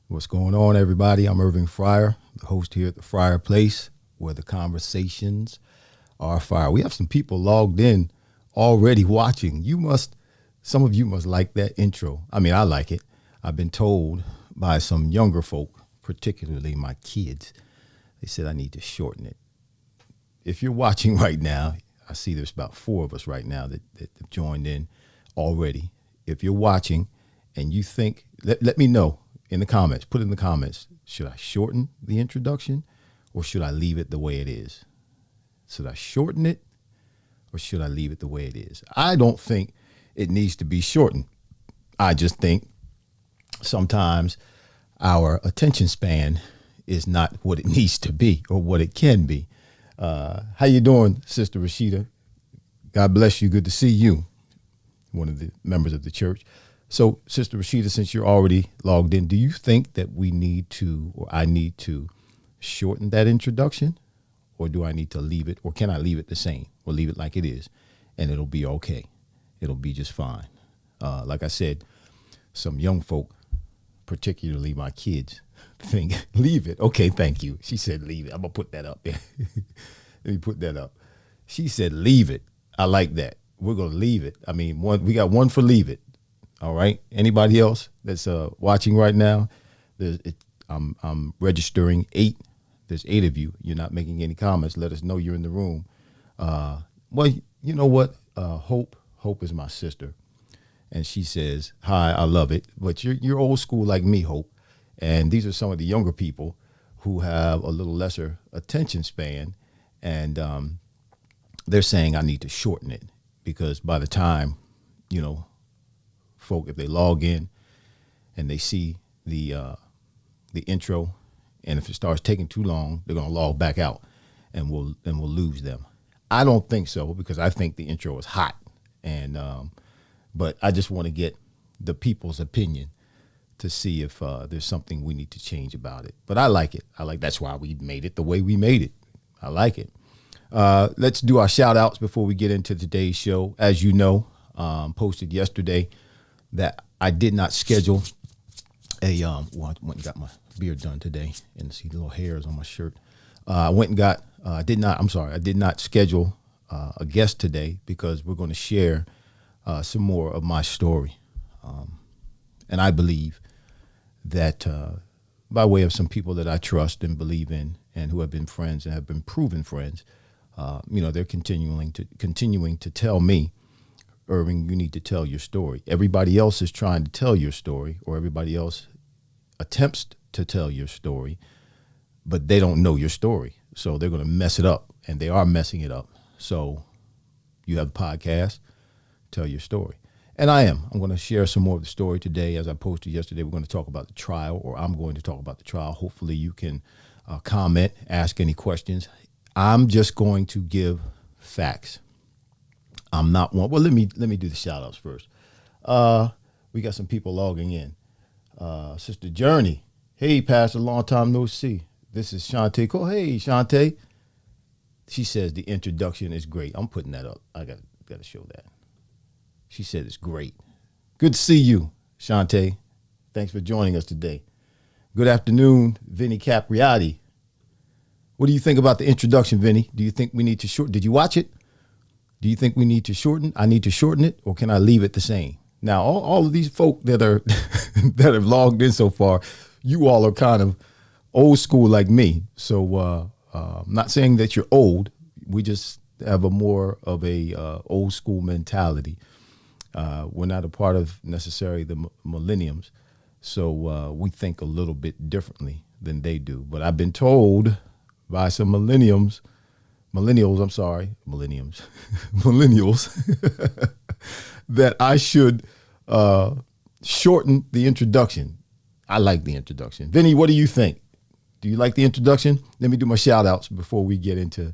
What's going on, everybody? I'm Irving Fryar, the host here at the Fryer Place, where the conversations are fire. We have some people logged in already watching. Some of you must like that intro. I mean, I like it. I've been told by some younger folk, particularly my kids, they said I need to shorten it. If you're watching right now, I see there's about 4 of us right now that have joined in already. If you're watching and you think, let me know. In the comments, put in the comments, should I shorten the introduction or should I leave it the way it is? Should I shorten it or should I leave it the way it is? I don't think it needs to be shortened. I just think sometimes our attention span is not what it needs to be or what it can be. How you doing, Sister Rashida? God bless you. Good to see you, one of the members of the church. So, Sister Rashida, since you're already logged in, do you think that we need to, or I need to shorten that introduction, or do I need to leave it, or can I leave it the same, or leave it like it is, and it'll be okay? It'll be just fine. Like I said, some young folk, particularly my kids, think, leave it. Okay, thank you. She said, leave it. I'm going to put that up there. Let me put that up. She said, leave it. I like that. We're going to leave it. I mean, we got one for leave it. All right. Anybody else that's watching right now? I'm registering 8. There's 8 of you. You're not making any comments. Let us know you're in the room. Well, you know what? Hope is my sister, and she says, "Hi, I love it." But you're old school like me, Hope, and these are some of the younger people who have a little lesser attention span, and they're saying I need to shorten it because by the time, folk, if they log in and they see the intro, and if it starts taking too long, they're going to log back out, and we'll lose them. I don't think so because I think the intro is hot, and but I just want to get the people's opinion to see if there's something we need to change about it. But I like it. That's why we made it the way we made it. I like it. Let's do our shout outs before we get into today's show. As you know, posted yesterday that I did not schedule I went and got my beard done today and see the little hairs on my shirt. I did not schedule a guest today because we're going to share some more of my story. And I believe that by way of some people that I trust and believe in and who have been friends and have been proven friends, they're continuing to tell me, Irving, you need to tell your story. Everybody else is trying to tell your story, or everybody else attempts to tell your story, but they don't know your story. So they're going to mess it up, and they are messing it up. So you have a podcast, tell your story. And I'm going to share some more of the story today. As I posted yesterday, we're going to talk about the trial, or I'm going to talk about the trial. Hopefully you can comment, ask any questions. I'm just going to give facts. I'm not one. Well, let me do the shout outs first. We got some people logging in. Sister Journey. Hey, Pastor, long time no see. This is Shantae Cole. Hey, Shantae. She says the introduction is great. I'm putting that up. I got to show that. She said it's great. Good to see you, Shantae. Thanks for joining us today. Good afternoon, Vinny Capriati. What do you think about the introduction, Vinny? Do you think we need to shorten? Did you watch it? Do you think we need to shorten? I need to shorten it, or can I leave it the same? Now, all of these folk that are that have logged in so far, you all are kind of old school like me. So I'm not saying that you're old. We just have a more of a old school mentality. We're not a part of necessarily the millenniums. So we think a little bit differently than they do. But I've been told by some millennials, that I should shorten the introduction. I like the introduction. Vinny, what do you think? Do you like the introduction? Let me do my shout outs before we get into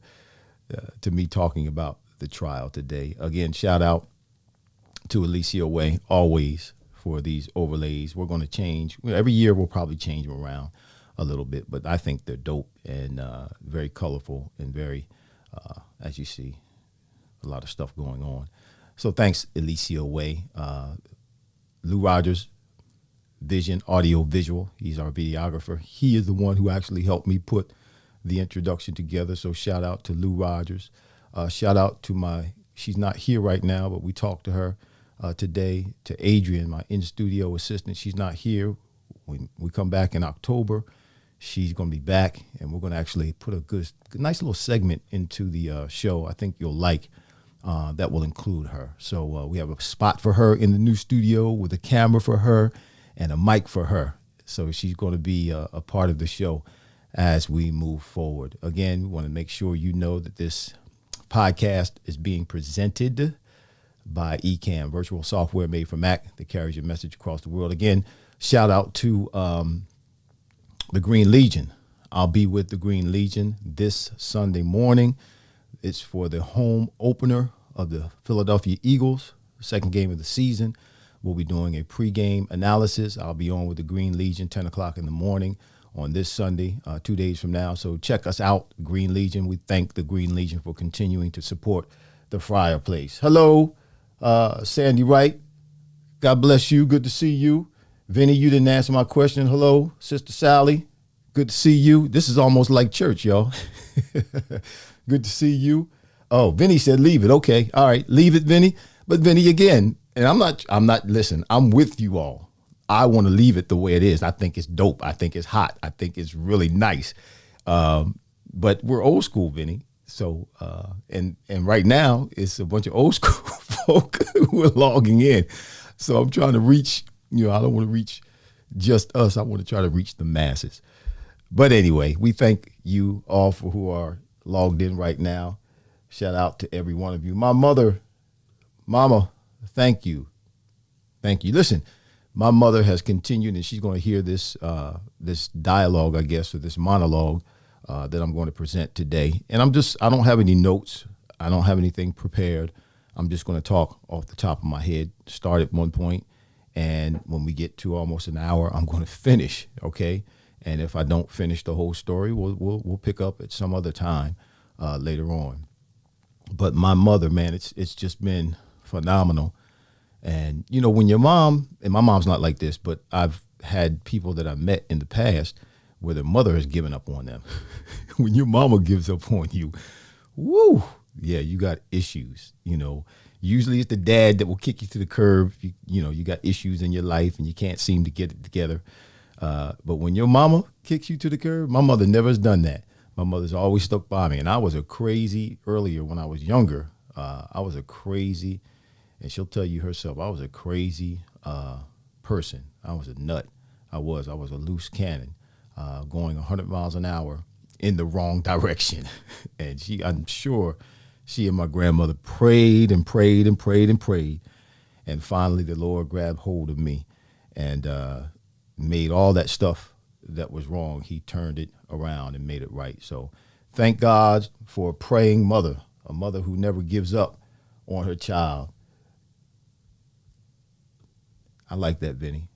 to me talking about the trial today. Again, shout out to Alicia Way, always, for these overlays. We're going to change. Every year we'll probably change them around a little bit, but I think they're dope and very colorful and very, as you see, a lot of stuff going on. So thanks, Alicia Way. Lou Rogers, Vision, Audio Visual. He's our videographer. He is the one who actually helped me put the introduction together. So shout out to Lou Rogers. Shout out to she's not here right now, but we talked to her today, to Adrian, my in-studio assistant. She's not here. When we come back in October, she's going to be back, and we're going to actually put a nice little segment into the show I think you'll like that will include her. So we have a spot for her in the new studio with a camera for her and a mic for her. So she's going to be a part of the show as we move forward. Again, we want to make sure you know that this podcast is being presented by Ecamm, virtual software made for Mac that carries your message across the world. Again, shout out to the Green Legion. I'll be with the Green Legion this Sunday morning. It's for the home opener of the Philadelphia Eagles, second game of the season. We'll be doing a pregame analysis. I'll be on with the Green Legion 10 o'clock in the morning on this Sunday, 2 days from now. So check us out, Green Legion. We thank the Green Legion for continuing to support the Fryar Place. Hello, Sandy Wright. God bless you. Good to see you. Vinny, you didn't answer my question. Hello, Sister Sally. Good to see you. This is almost like church, y'all. Good to see you. Oh, Vinny said leave it. Okay. All right. Leave it, Vinny. But Vinny, again, and listen, I'm with you all. I want to leave it the way it is. I think it's dope. I think it's hot. I think it's really nice. But we're old school, Vinny. So, and right now it's a bunch of old school folk who are logging in. So I'm trying to reach, I don't want to reach just us. I want to try to reach the masses. But anyway, we thank you all for who are logged in right now. Shout out to every one of you. My mother, Mama, thank you. Thank you. Listen, my mother has continued, and she's going to hear this this dialogue, I guess, or this monologue that I'm going to present today. And I don't have any notes. I don't have anything prepared. I'm just going to talk off the top of my head, start at one point, and when we get to almost an hour, I'm going to finish, okay? And if I don't finish the whole story, we'll pick up at some other time later on. But my mother, man, it's just been phenomenal. And, when your mom, and my mom's not like this, but I've had people that I met in the past where their mother has given up on them. When your mama gives up on you, woo, yeah, you got issues, Usually it's the dad that will kick you to the curb. You got issues in your life and you can't seem to get it together. But when your mama kicks you to the curb, my mother never has done that. My mother's always stuck by me. And I was earlier when I was younger, I was a crazy, and she'll tell you herself, I was a crazy person. I was a nut. I was a loose cannon going 100 miles an hour in the wrong direction. And I'm sure she and my grandmother prayed and prayed and prayed and prayed. And finally the Lord grabbed hold of me and made all that stuff that was wrong. He turned it around and made it right. So thank God for a praying mother, a mother who never gives up on her child. I like that, Vinny.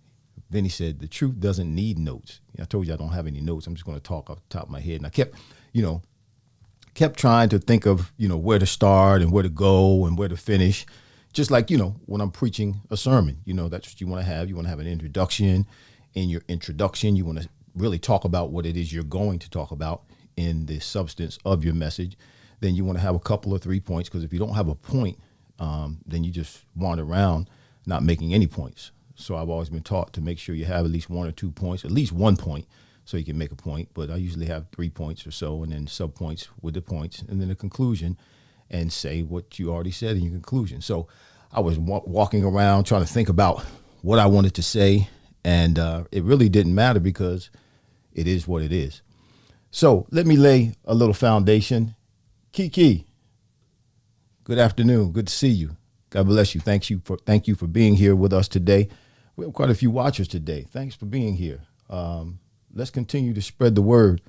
Vinny said, the truth doesn't need notes. I told you I don't have any notes. I'm just going to talk off the top of my head. And I kept trying to think of, where to start and where to go and where to finish. Just like, when I'm preaching a sermon, that's what you want to have. You want to have an introduction. In your introduction, you want to really talk about what it is you're going to talk about in the substance of your message. Then you want to have a couple of 3 points, because if you don't have a point, then you just wander around not making any points. So I've always been taught to make sure you have at least 1 or 2 points, at least 1 point, so you can make a point. But I usually have 3 points or so, and then sub points with the points, and then a conclusion, and say what you already said in your conclusion. So I was walking around trying to think about what I wanted to say, and it really didn't matter, because it is what it is. So let me lay a little foundation. Kiki, good afternoon. Good to see you. God bless you. Thank you for being here with us today. We have quite a few watchers today. Thanks for being here. Let's continue to spread the word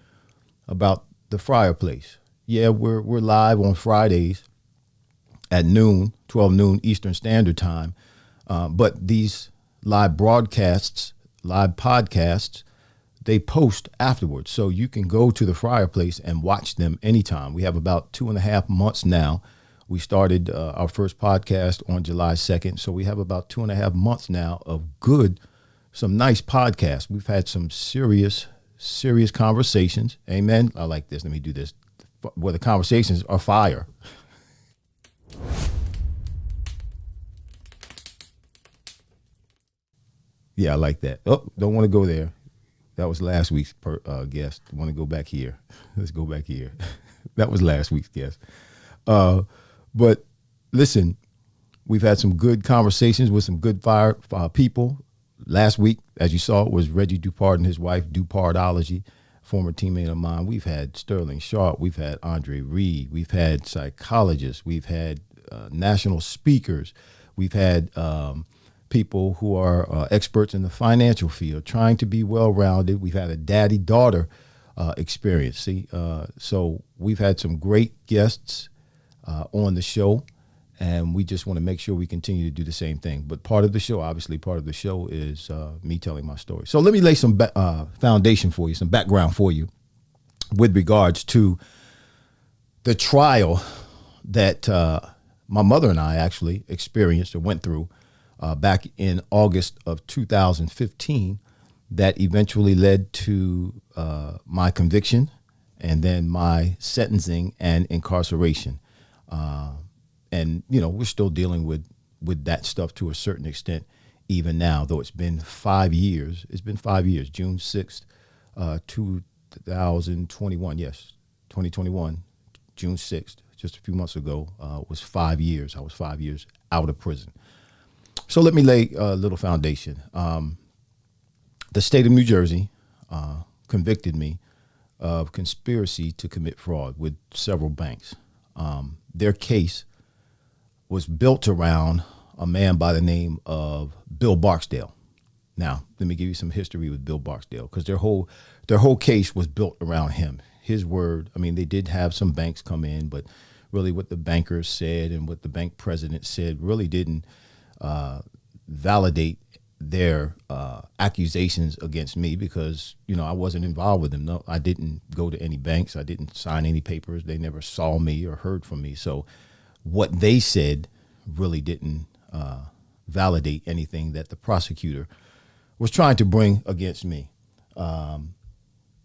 about the Fryar Place. Yeah, we're live on Fridays at noon, 12 noon Eastern Standard Time. But these live broadcasts, live podcasts, they post afterwards. So you can go to the Fryar Place and watch them anytime. We have about 2.5 months now. We started our first podcast on July 2nd. So we have about 2.5 months now of some nice podcasts. We've had some serious conversations. Amen. I like this. Let me do this. Where the conversations are fire. Yeah, I like that. Oh, don't want to go there. That was last week's guest. Want to go back here. Let's go back here. That was last week's guest. But listen, we've had some good conversations with some good fire people. Last week, as you saw, was Reggie Dupart and his wife, Dupardology, former teammate of mine. We've had Sterling Sharp. We've had Andre Reed. We've had psychologists. We've had national speakers. We've had people who are experts in the financial field, trying to be well-rounded. We've had a daddy-daughter experience. So we've had some great guests on the show, and we just want to make sure we continue to do the same thing. But part of the show is me telling my story. So let me lay some foundation for you, some background for you with regards to the trial that my mother and I actually experienced or went through back in August of 2015 that eventually led to my conviction and then my sentencing and incarceration. And, we're still dealing with that stuff to a certain extent even now, though it's been 5 years. It's been 5 years, June 6th, 2021. Yes, 2021, June 6th, just a few months ago, was 5 years. I was 5 years out of prison. So let me lay a little foundation. The state of New Jersey convicted me of conspiracy to commit fraud with several banks. Their case was built around a man by the name of Bill Barksdale. Now, let me give you some history with Bill Barksdale, because their whole case was built around him. His word. I mean, they did have some banks come in, but really what the bankers said and what the bank president said really didn't validate their accusations against me, because, I wasn't involved with them. No, I didn't go to any banks. I didn't sign any papers. They never saw me or heard from me. So what they said really didn't validate anything that the prosecutor was trying to bring against me.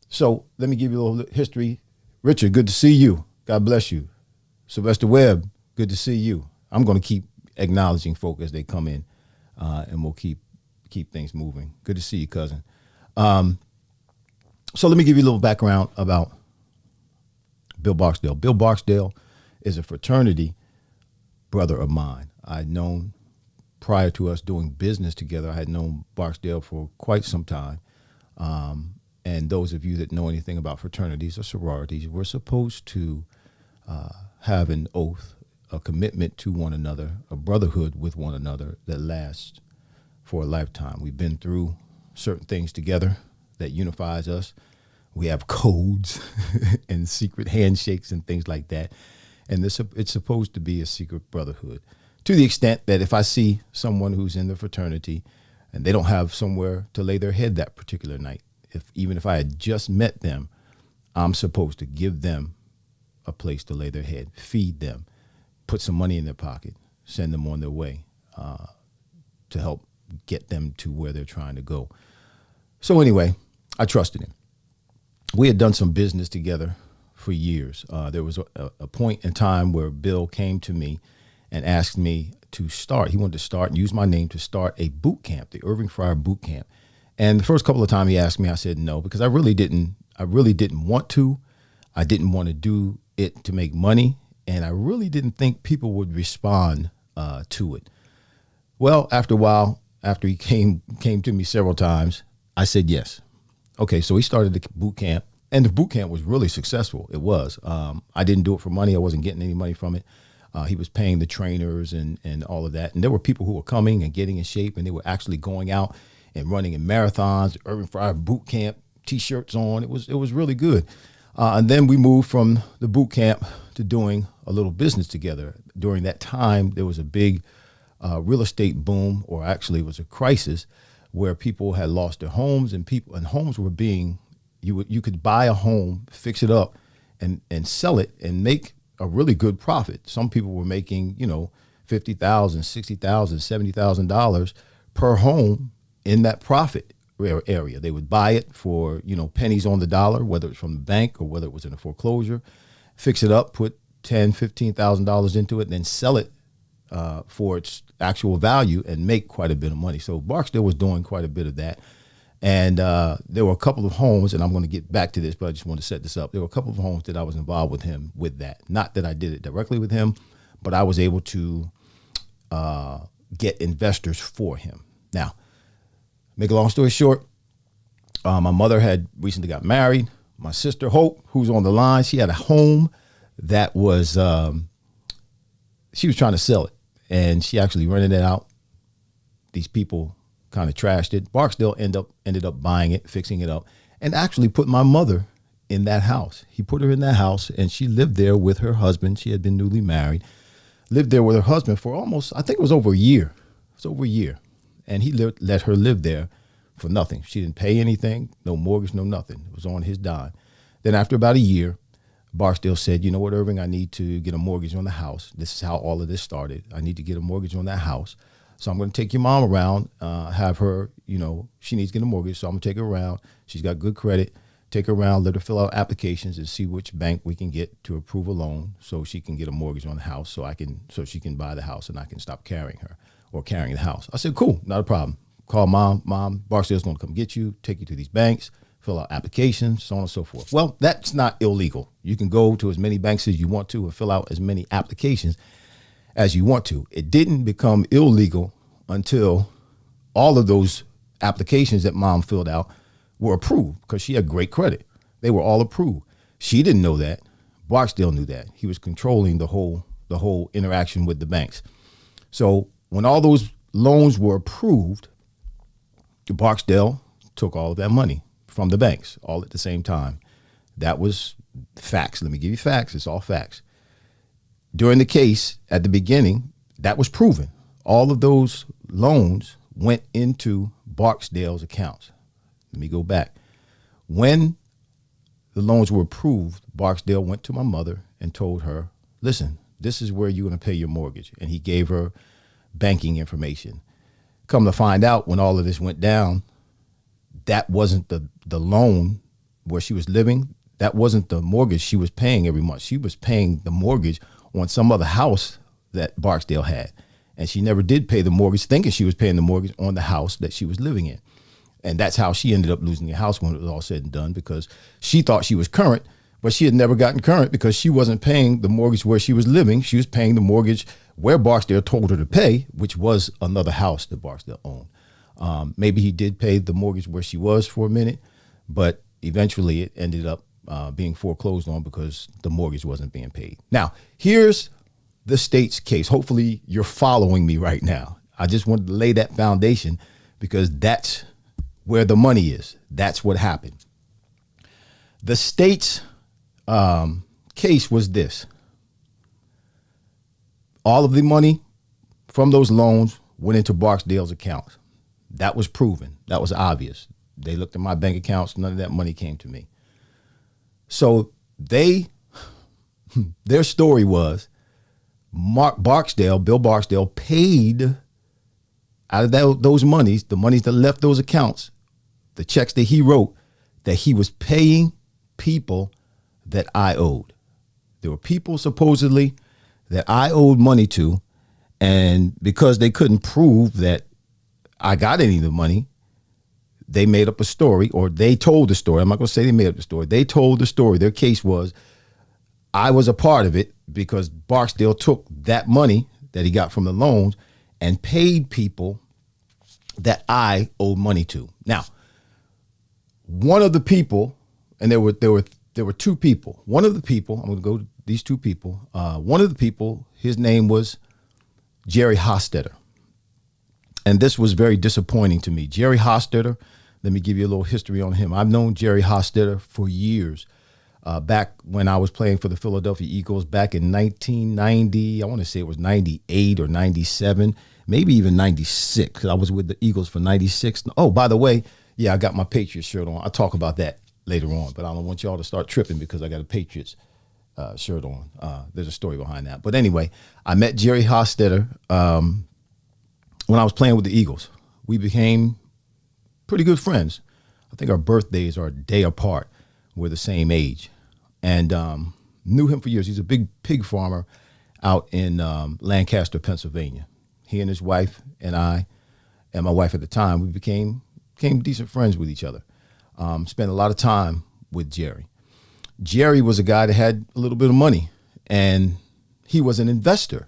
So let me give you a little history. Richard, good to see you. God bless you. Sylvester Webb, good to see you. I'm going to keep acknowledging folk as they come in, and we'll keep things moving. Good to see you, cousin. So let me give you a little background about Bill Barksdale. Bill Barksdale is a fraternity brother of mine. I'd known prior to us doing business together. I had known Barksdale for quite some time. And those of you that know anything about fraternities or sororities, we're supposed to have an oath, a commitment to one another, a brotherhood with one another that lasts for a lifetime. We've been through certain things together that unifies us. We have codes and secret handshakes and things like that. And it's supposed to be a secret brotherhood, to the extent that if I see someone who's in the fraternity and they don't have somewhere to lay their head that particular night, even if I had just met them, I'm supposed to give them a place to lay their head, feed them, put some money in their pocket, send them on their way to help get them to where they're trying to go. So anyway, I trusted him. We had done some business together for years. There was a point in time where Bill came to me and asked me to start. He wanted to start and use my name to start a boot camp, the Irving Fryar boot camp. And the first couple of times he asked me, I said no, because I really didn't want to. I didn't want to do it to make money, and I really didn't think people would respond to it. Well, after a while, after he came to me several times, I said yes. Okay, so he started the boot camp, and the boot camp was really successful. It was. I didn't do it for money. I wasn't getting any money from it. He was paying the trainers and all of that. And there were people who were coming and getting in shape, and they were actually going out and running in marathons, Irving Fryar boot camp, T-shirts on. It was really good. And then we moved from the boot camp to doing a little business together. During that time, there was a big real estate boom, or actually it was a crisis, where people had lost their homes, and homes were being, you could buy a home, fix it up, and sell it and make a really good profit. Some people were making, $50,000, $60,000, $70,000 per home in that profit area. They would buy it for, pennies on the dollar, whether it's from the bank or whether it was in a foreclosure, fix it up, put $10,000, $15,000 into it, and then sell it for its actual value and make quite a bit of money. So Barksdale was doing quite a bit of that. And there were a couple of homes, and I'm going to get back to this, but I just want to set this up. There were a couple of homes that I was involved with him with that. Not that I did it directly with him, but I was able to get investors for him. Now, make a long story short, my mother had recently got married. My sister, Hope, who's on the line, she had a home that was, she was trying to sell it, and she actually rented it out. These people kind of trashed it. Barksdale ended up buying it, fixing it up, and actually put my mother in that house. He put her in that house, and she lived there with her husband. She had been newly married, lived there with her husband for almost, I think it was over a year. It was over a year. And he let her live there for nothing. She didn't pay anything, no mortgage, no nothing. It was on his dime. Then after about a year, Barksdale said, you know what, Irving, I need to get a mortgage on the house. This is how all of this started. I need to get a mortgage on that house. So I'm going to take your mom around, have her, she needs to get a mortgage. So I'm going to take her around. She's got good credit. Take her around, let her fill out applications and see which bank we can get to approve a loan so she can get a mortgage on the house so she can buy the house and I can stop carrying her or carrying the house. I said, cool, not a problem. Call mom, Barksdale's going to come get you, take you to these banks, fill out applications, so on and so forth. Well, that's not illegal. You can go to as many banks as you want to and fill out as many applications as you want to. It didn't become illegal until all of those applications that mom filled out were approved because she had great credit. They were all approved. She didn't know that. Barksdale knew that. He was controlling the whole interaction with the banks. So when all those loans were approved, Barksdale took all of that money from the banks all at the same time. That was facts. Let me give you facts. It's all facts. During the case at the beginning, that was proven. All of those loans went into Barksdale's accounts. Let me go back. When the loans were approved, Barksdale went to my mother and told her, listen, this is where you're going to pay your mortgage. And he gave her banking information. Come to find out, when all of this went down, that wasn't the loan where she was living. That wasn't the mortgage she was paying every month. She was paying the mortgage on some other house that Barksdale had. And she never did pay the mortgage, thinking she was paying the mortgage on the house that she was living in. And that's how she ended up losing the house when it was all said and done, because she thought she was current, but she had never gotten current because she wasn't paying the mortgage where she was living. She was paying the mortgage where Barksdale told her to pay, which was another house that Barksdale owned. Maybe he did pay the mortgage where she was for a minute, but eventually it ended up being foreclosed on because the mortgage wasn't being paid. Now, here's the state's case. Hopefully you're following me right now. I just wanted to lay that foundation because that's where the money is. That's what happened. The state's case was this. All of the money from those loans went into Barksdale's accounts. That was proven. That was obvious. They looked at my bank accounts. None of that money came to me. So their story was Bill Barksdale paid out of those monies, the monies that left those accounts, the checks that he wrote, that he was paying people that I owed. There were people supposedly that I owed money to, and because they couldn't prove that I got any of the money, they made up a story, or they told the story. I'm not going to say they made up the story. They told the story. Their case was I was a part of it because Barksdale took that money that he got from the loans and paid people that I owed money to. Now, one of the people, and there were two people. One of the people, I'm going to go to these two people. One of the people, his name was Jerry Hostetter. And this was very disappointing to me. Jerry Hostetter, let me give you a little history on him. I've known Jerry Hostetter for years. Back when I was playing for the Philadelphia Eagles back in 1990, I want to say it was 98 or 97, maybe even 96. I was with the Eagles for 96. Oh, by the way, yeah, I got my Patriots shirt on. I'll talk about that later on, but I don't want y'all to start tripping because I got a Patriots shirt on. There's a story behind that. But anyway, I met Jerry Hostetter when I was playing with the Eagles. We became pretty good friends. I think our birthdays are a day apart. We're the same age. And knew him for years. He's a big pig farmer out in Lancaster, Pennsylvania. He and his wife and I, and my wife at the time, we became decent friends with each other. Spent a lot of time with Jerry. Jerry was a guy that had a little bit of money, and he was an investor.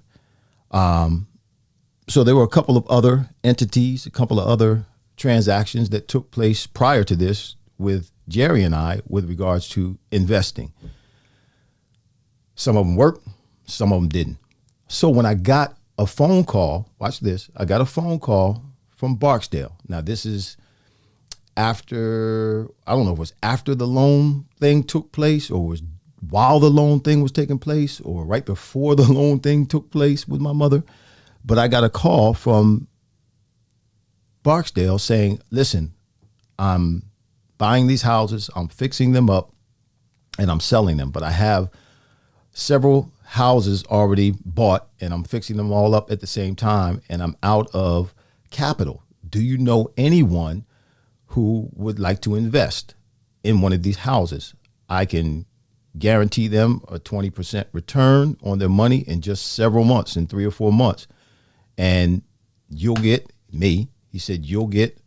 So there were a couple of other entities, a couple of other transactions that took place prior to this with Jerry and I with regards to investing. Some of them worked, some of them didn't. So when I got a phone call, watch this, I got a phone call from Barksdale. Now this is after, I don't know if it was after the loan thing took place, or was while the loan thing was taking place, or right before the loan thing took place with my mother. But I got a call from Barksdale saying, listen, I'm buying these houses, I'm fixing them up, and I'm selling them. But I have several houses already bought, and I'm fixing them all up at the same time, and I'm out of capital. Do you know anyone who would like to invest in one of these houses? I can guarantee them a 20% return on their money in just several months, in 3 or 4 months. And you'll get me. He said, you'll get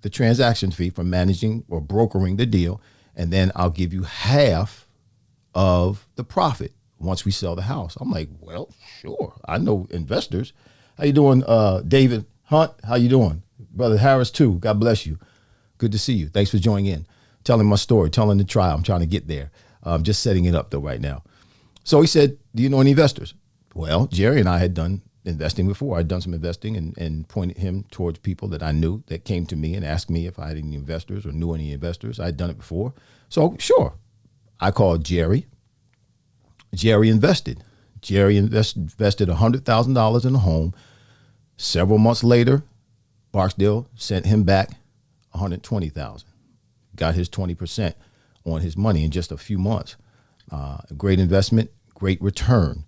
the transaction fee from managing or brokering the deal, and then I'll give you half of the profit once we sell the house. I'm like, well, sure. I know investors. How you doing, David Hunt? How you doing? Brother Harris, too. God bless you. Good to see you. Thanks for joining in, telling my story, telling the trial. I'm trying to get there. I'm just setting it up, though, right now. So he said, do you know any investors? Well, Jerry and I had done investing before. I'd done some investing and pointed him towards people that I knew that came to me and asked me if I had any investors or knew any investors. I'd done it before. So sure, I called Jerry. Jerry invested. Jerry invested $100,000 in a home. Several months later, Barksdale sent him back $120,000. Got his 20% on his money in just a few months. Great investment, great return.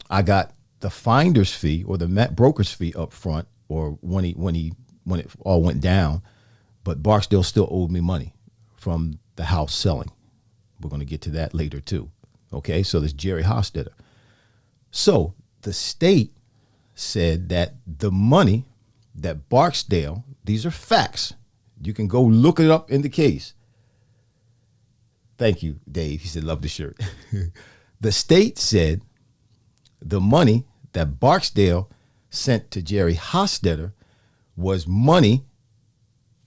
I got the finder's fee or the broker's fee up front, or when it all went down, but Barksdale still owed me money from the house selling. We're going to get to that later too. Okay, so there's Jerry Hostetter. So the state said that the money that Barksdale, these are facts. You can go look it up in the case. Thank you, Dave. He said, love the shirt. The state said the money that Barksdale sent to Jerry Hostetter was money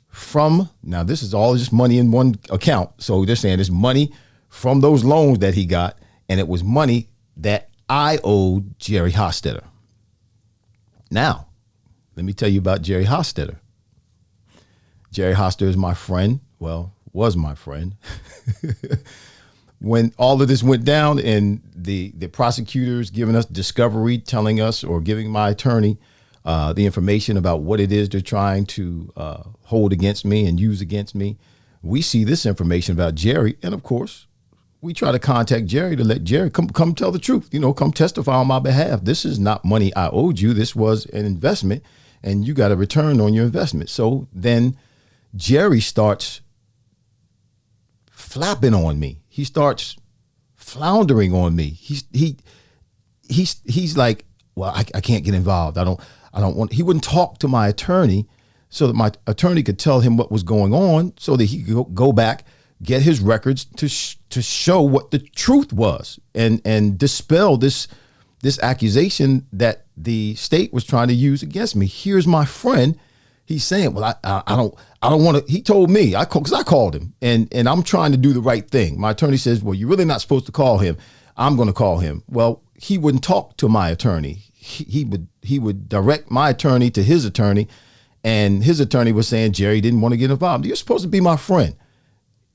from, now this is all just money in one account. So they're saying it's money from those loans that he got, and it was money that I owed Jerry Hostetter. Now, let me tell you about Jerry Hostetter. Jerry Hostetter is my friend. Well, was my friend. when all of this went down and the prosecutors giving us discovery, telling us or giving my attorney the information about what it is they're trying to hold against me and use against me, we see this information about Jerry. And of course, we try to contact Jerry to let Jerry come tell the truth, come testify on my behalf. This is not money I owed you. This was an investment and you got a return on your investment. So then Jerry starts flapping on me. He starts floundering on me. He's like, well, I can't get involved. I don't want. He wouldn't talk to my attorney so that my attorney could tell him what was going on, so that he could go back, get his records to show what the truth was, and dispel this accusation that the state was trying to use against me. Here's my friend. He's saying, well, I don't want to. He told me, because I called him, and I'm trying to do the right thing. My attorney says, well, you're really not supposed to call him. I'm going to call him. Well, he wouldn't talk to my attorney. He would direct my attorney to his attorney, and his attorney was saying Jerry didn't want to get involved. You're supposed to be my friend.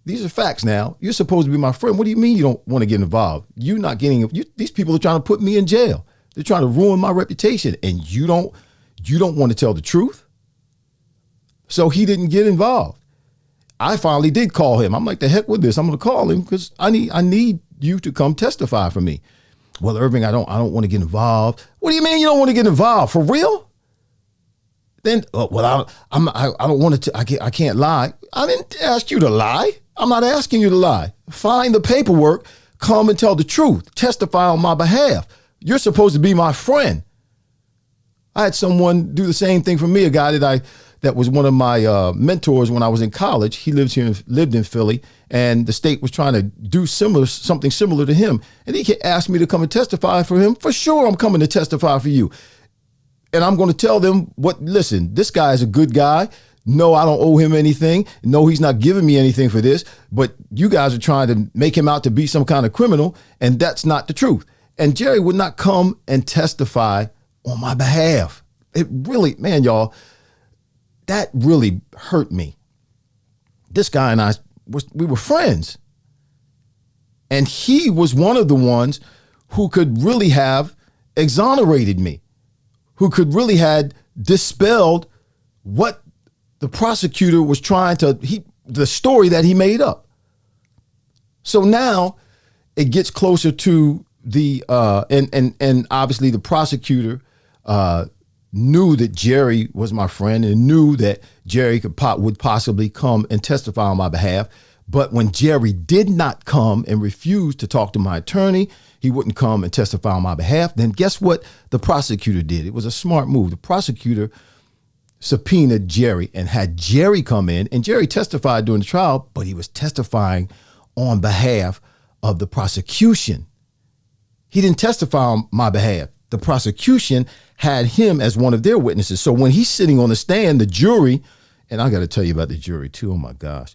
These are facts now. You're supposed to be my friend. What do you mean you don't want to get involved? You're not getting. These people are trying to put me in jail. They're trying to ruin my reputation, and you don't want to tell the truth. So he didn't get involved. I finally did call him. I'm like, the heck with this. I'm going to call him because I need you to come testify for me. Well, Irving, I don't want to get involved. What do you mean you don't want to get involved? For real? Then, well, I don't want to. I can't lie. I didn't ask you to lie. I'm not asking you to lie. Find the paperwork. Come and tell the truth. Testify on my behalf. You're supposed to be my friend. I had someone do the same thing for me. A guy that was one of my mentors when I was in college. He lived in Philly, and the state was trying to do something similar to him. And he asked me to come and testify for him. For sure, I'm coming to testify for you. And I'm going to tell them listen, this guy is a good guy. No, I don't owe him anything. No, he's not giving me anything for this. But you guys are trying to make him out to be some kind of criminal, and that's not the truth. And Jerry would not come and testify on my behalf. It really, man, y'all, that really hurt me. This guy and I, we were friends. And he was one of the ones who could really have exonerated me, who could really had dispelled what the prosecutor was trying to, the story that he made up. So now it gets closer to the, and obviously the prosecutor knew that Jerry was my friend and knew that Jerry would possibly come and testify on my behalf. But when Jerry did not come and refused to talk to my attorney, he wouldn't come and testify on my behalf, then guess what the prosecutor did? It was a smart move. The prosecutor subpoenaed Jerry and had Jerry come in, and Jerry testified during the trial, but he was testifying on behalf of the prosecution. He didn't testify on my behalf. The prosecution had him as one of their witnesses. So when he's sitting on the stand, the jury, and I got to tell you about the jury too. Oh my gosh.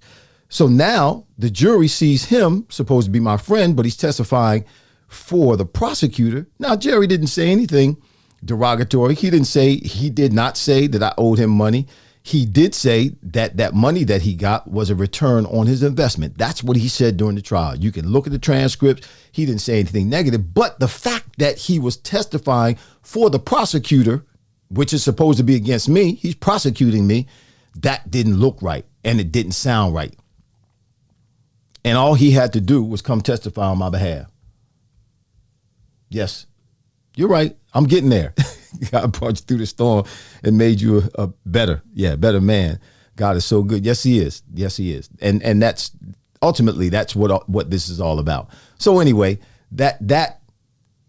So now the jury sees him supposed to be my friend, but he's testifying for the prosecutor. Now, Jerry didn't say anything derogatory. He did not say that I owed him money. He did say that that money that he got was a return on his investment. That's what he said during the trial. You can look at the transcripts. He didn't say anything negative, but the fact that he was testifying for the prosecutor, which is supposed to be against me, he's prosecuting me, that didn't look right and it didn't sound right. And all he had to do was come testify on my behalf. Yes, you're right. I'm getting there. God brought you through the storm and made you a better man. God is so good. Yes, he is. Yes, he is. And that's ultimately that's what this is all about. So anyway, that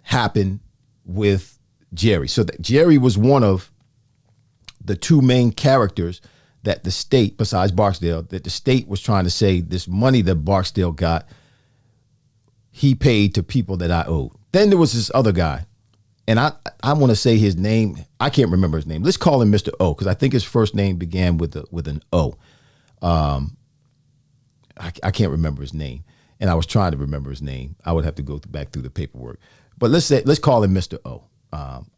happened with Jerry. So that Jerry was one of the two main characters that the state, besides Barksdale, that the state was trying to say this money that Barksdale got, he paid to people that I owed. Then there was this other guy. And I want to say his name. I can't remember his name. Let's call him Mr. O, because I think his first name began with an O. I can't remember his name, and I was trying to remember his name. I would have to go back through the paperwork. But let's call him Mr. O.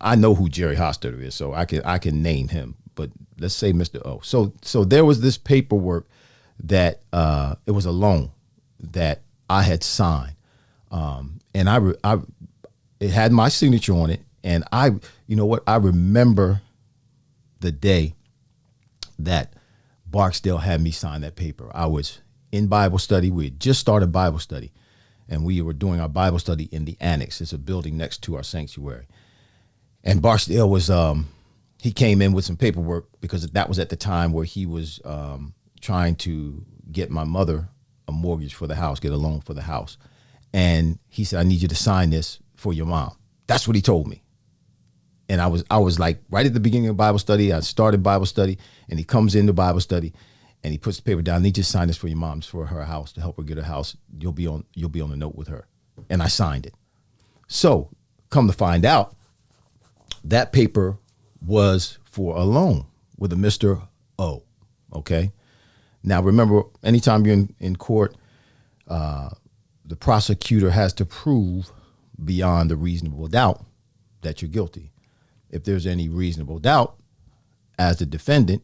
I know who Jerry Hostetter is, so I can name him. But let's say Mr. O. So there was this paperwork that it was a loan that I had signed. And it had my signature on it. And you know what? I remember the day that Barksdale had me sign that paper. I was in Bible study. We had just started Bible study, and we were doing our Bible study in the annex. It's a building next to our sanctuary. And Barksdale was, he came in with some paperwork because that was at the time where he was trying to get my mother a mortgage for the house, get a loan for the house. And he said, I need you to sign this for your mom. That's what he told me. And I was like right at the beginning of Bible study. I started Bible study, and he comes into Bible study and he puts the paper down. I need you to sign this for your mom. It's for her house, to help her get a house. You'll be on the note with her. And I signed it. So come to find out, that paper was for a loan with a Mr. O. Okay. Now remember, anytime you're in court, the prosecutor has to prove beyond a reasonable doubt that you're guilty. If there's any reasonable doubt, as the defendant,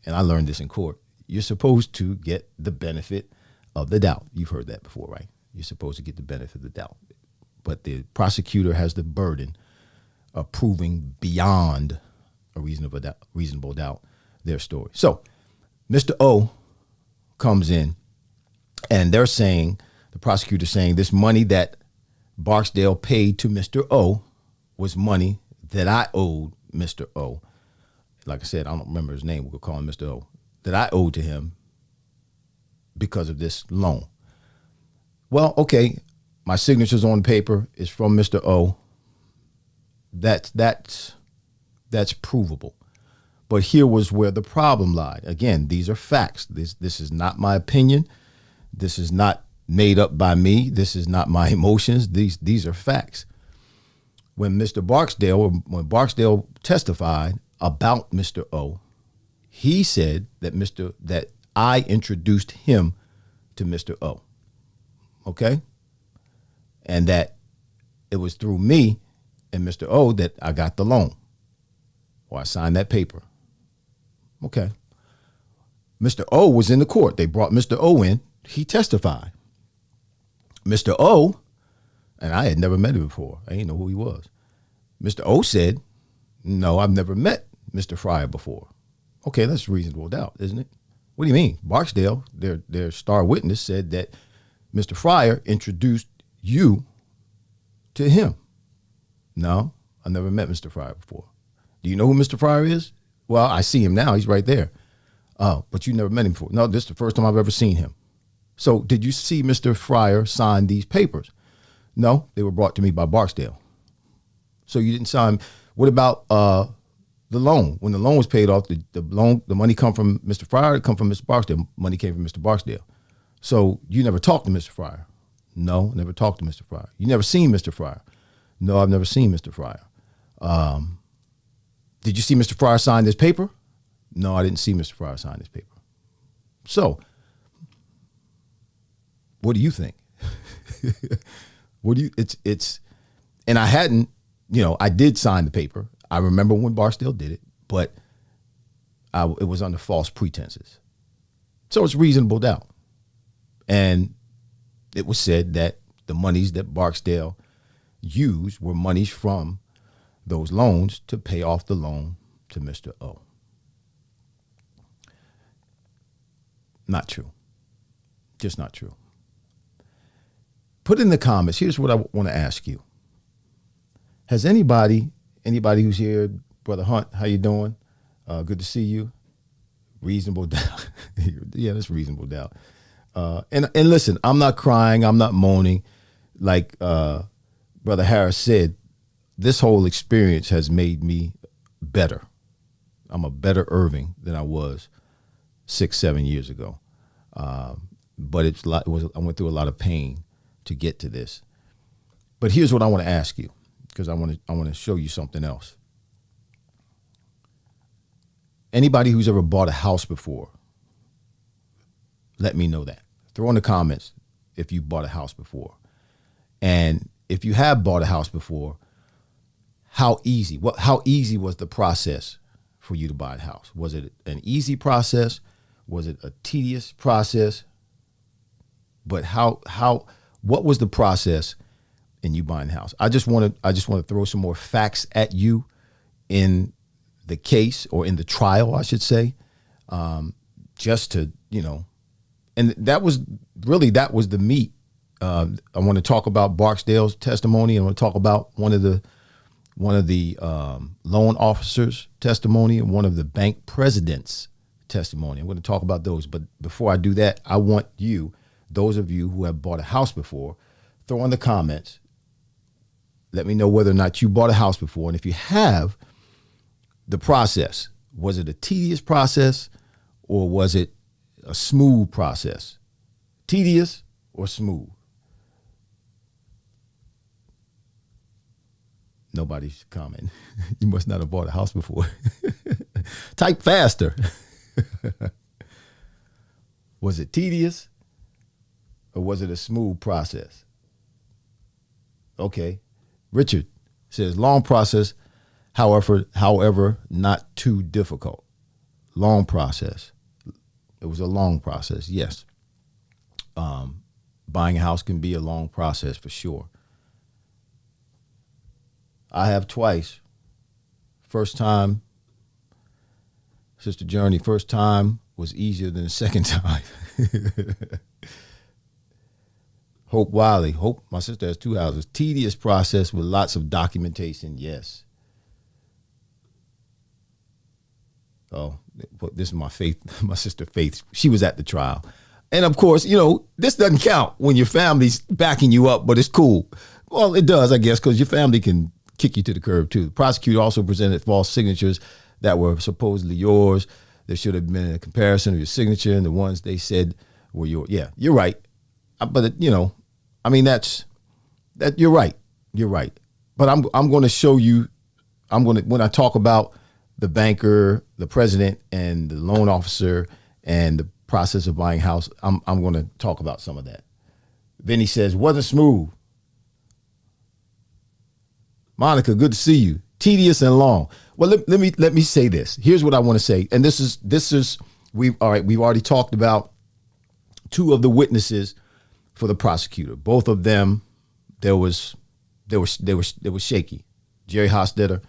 and I learned this in court, you're supposed to get the benefit of the doubt. You've heard that before, right? You're supposed to get the benefit of the doubt. But the prosecutor has the burden of proving beyond a reasonable doubt their story. So Mr. O comes in, and they're saying, the prosecutor saying, this money that Barksdale paid to Mr. O was money that I owed Mr. O. Like I said, I don't remember his name. We'll call him Mr. O. That I owed to him because of this loan. Well, okay, my signature's on the paper. It's from Mr. O. That's provable. But here was where the problem lied. Again, these are facts. This is not my opinion. This is not made up by me. This is not my emotions. These are facts. When Barksdale testified about Mr. O, he said that I introduced him to Mr. O. Okay? And that it was through me and Mr. O that I got the loan, or I signed that paper. Okay. Mr. O was in the court. They brought Mr. O in. He testified. Mr. O, and I had never met him before. I didn't know who he was. Mr. O said, no, I've never met Mr. Fryar before. Okay, that's reasonable doubt, isn't it? What do you mean? Barksdale, their star witness, said that Mr. Fryar introduced you to him. No, I never met Mr. Fryar before. Do you know who Mr. Fryar is? Well, I see him now. He's right there. Oh, but you never met him before. No, this is the first time I've ever seen him. So did you see Mr. Fryar sign these papers? No, they were brought to me by Barksdale. So you didn't sign. What about the loan? When the loan was paid off, the money come from Mr. Fryar, it come from Mr. Barksdale. Money came from Mr. Barksdale. So you never talked to Mr. Fryar? No, never talked to Mr. Fryar. You never seen Mr. Fryar? No, I've never seen Mr. Fryar. Did you see Mr. Fryar sign this paper? No, I didn't see Mr. Fryar sign this paper. So, what do you think? And I hadn't, I did sign the paper. I remember when Barksdale did it, but it was under false pretenses. So it's reasonable doubt. And it was said that the monies that Barksdale used were monies from those loans to pay off the loan to Mr. O. Not true. Just not true. Put in the comments. Here's what I want to ask you. Has anybody who's here, Brother Hunt, how you doing? Good to see you. Reasonable doubt. Yeah, that's reasonable doubt. And listen, I'm not crying. I'm not moaning. Like Brother Harris said, this whole experience has made me better. I'm a better Irving than I was 6-7 years ago. But I went through a lot of pain to get to this. But here's what I want to ask you, because I want to show you something else. Anybody who's ever bought a house before, let me know that. Throw in the comments if you bought a house before. And if you have bought a house before, how easy was the process for you to buy a house? Was it an easy process? Was it a tedious process? But What was the process in you buying the house? I just want to throw some more facts at you in the case, or in the trial, I should say, just to, and that was the meat. I want to talk about Barksdale's testimony. I want to talk about one of the loan officers' testimony and one of the bank president's testimony. I'm going to talk about those. But before I do that, I want you, those of you who have bought a house before, throw in the comments. Let me know whether or not you bought a house before. And if you have, the process, was it a tedious process or was it a smooth process? Tedious or smooth? Nobody's commenting. You must not have bought a house before. Type faster. Was it tedious or was it a smooth process? Okay. Richard says long process, however, not too difficult. Long process. It was a long process, yes. Buying a house can be a long process for sure. I have twice. First time, Sister Journey, first time was easier than the second time. Hope Wiley. Hope, my sister has 2 houses. Tedious process with lots of documentation, yes. Oh, this is my sister Faith. She was at the trial. And of course, this doesn't count when your family's backing you up, but it's cool. Well, it does, I guess, because your family can kick you to the curb too. The prosecutor also presented false signatures that were supposedly yours. There should have been a comparison of your signature and the ones they said were yours. Yeah, you're right. But you're right. You're right. But I'm going to show you. When I talk about the banker, the president, and the loan officer, and the process of buying a house, I'm going to talk about some of that. Vinny says, wasn't smooth. Monica, good to see you. Tedious and long. Well, let me say this. Here's what I want to say. And this is we've already talked about 2 of the witnesses for the prosecutor. Both of them, they were shaky. Jerry Hostetter,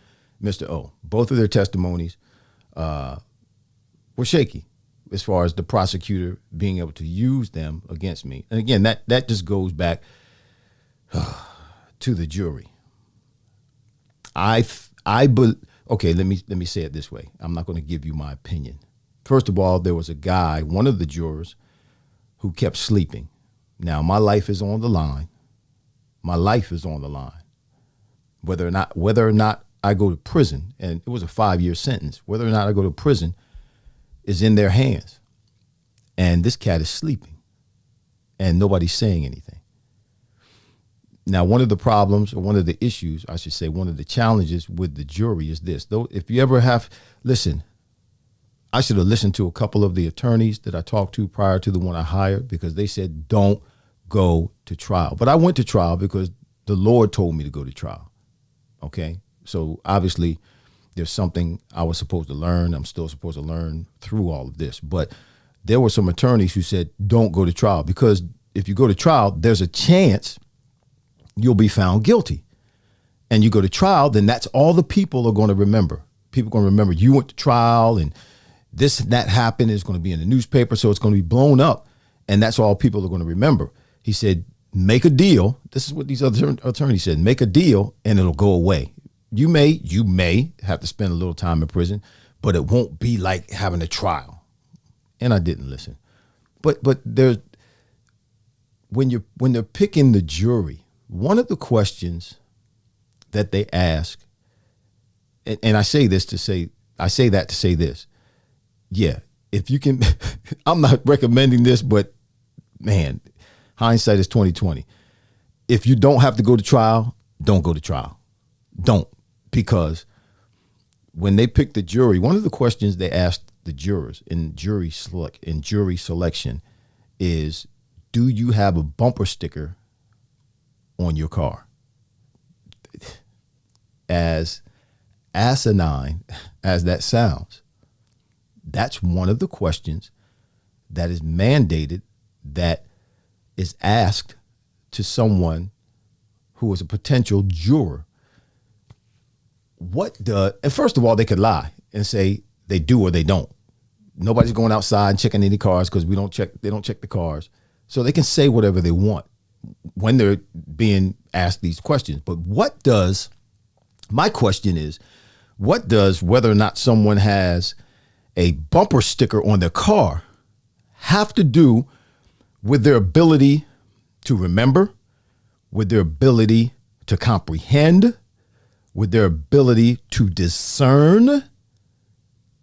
Mr. O. Both of their testimonies were shaky as far as the prosecutor being able to use them against me. And again, that just goes back to the jury. Okay, let me say it this way. I'm not going to give you my opinion. First of all, there was a guy, one of the jurors, who kept sleeping. Now, my life is on the line. My life is on the line. Whether or not I go to prison, and it was a 5-year sentence, whether or not I go to prison is in their hands. And this cat is sleeping, and nobody's saying anything. Now, one of the problems, or one of the issues, I should say, one of the challenges with the jury is this. Though, if you ever listen, I should have listened to a couple of the attorneys that I talked to prior to the one I hired, because they said, don't go to trial. But I went to trial because the Lord told me to go to trial. Okay. So obviously there's something I was supposed to learn. I'm still supposed to learn through all of this. But there were some attorneys who said, don't go to trial, because if you go to trial, there's a chance you'll be found guilty. And you go to trial, then that's all the people are going to remember. People are going to remember you went to trial and this and that happened. It's going to be in the newspaper, so it's going to be blown up. And that's all people are going to remember. He said, make a deal. This is what these other attorneys said. Make a deal and it'll go away. You may have to spend a little time in prison, but it won't be like having a trial. And I didn't listen. But there's, when they're picking the jury, one of the questions that they ask, and I say that to say this. Yeah, if you can, I'm not recommending this, but man, hindsight is 20/20. If you don't have to go to trial, don't go to trial. Don't, because when they pick the jury, one of the questions they asked the jurors in jury selection is, do you have a bumper sticker on your car? As asinine as that sounds, that's one of the questions that is mandated, that is asked to someone who is a potential juror, and first of all, they could lie and say they do or they don't. Nobody's going outside and checking any cars because they don't check the cars. So they can say whatever they want when they're being asked these questions. But my question is, what does whether or not someone has a bumper sticker on their car have to do with their ability to remember, with their ability to comprehend, with their ability to discern,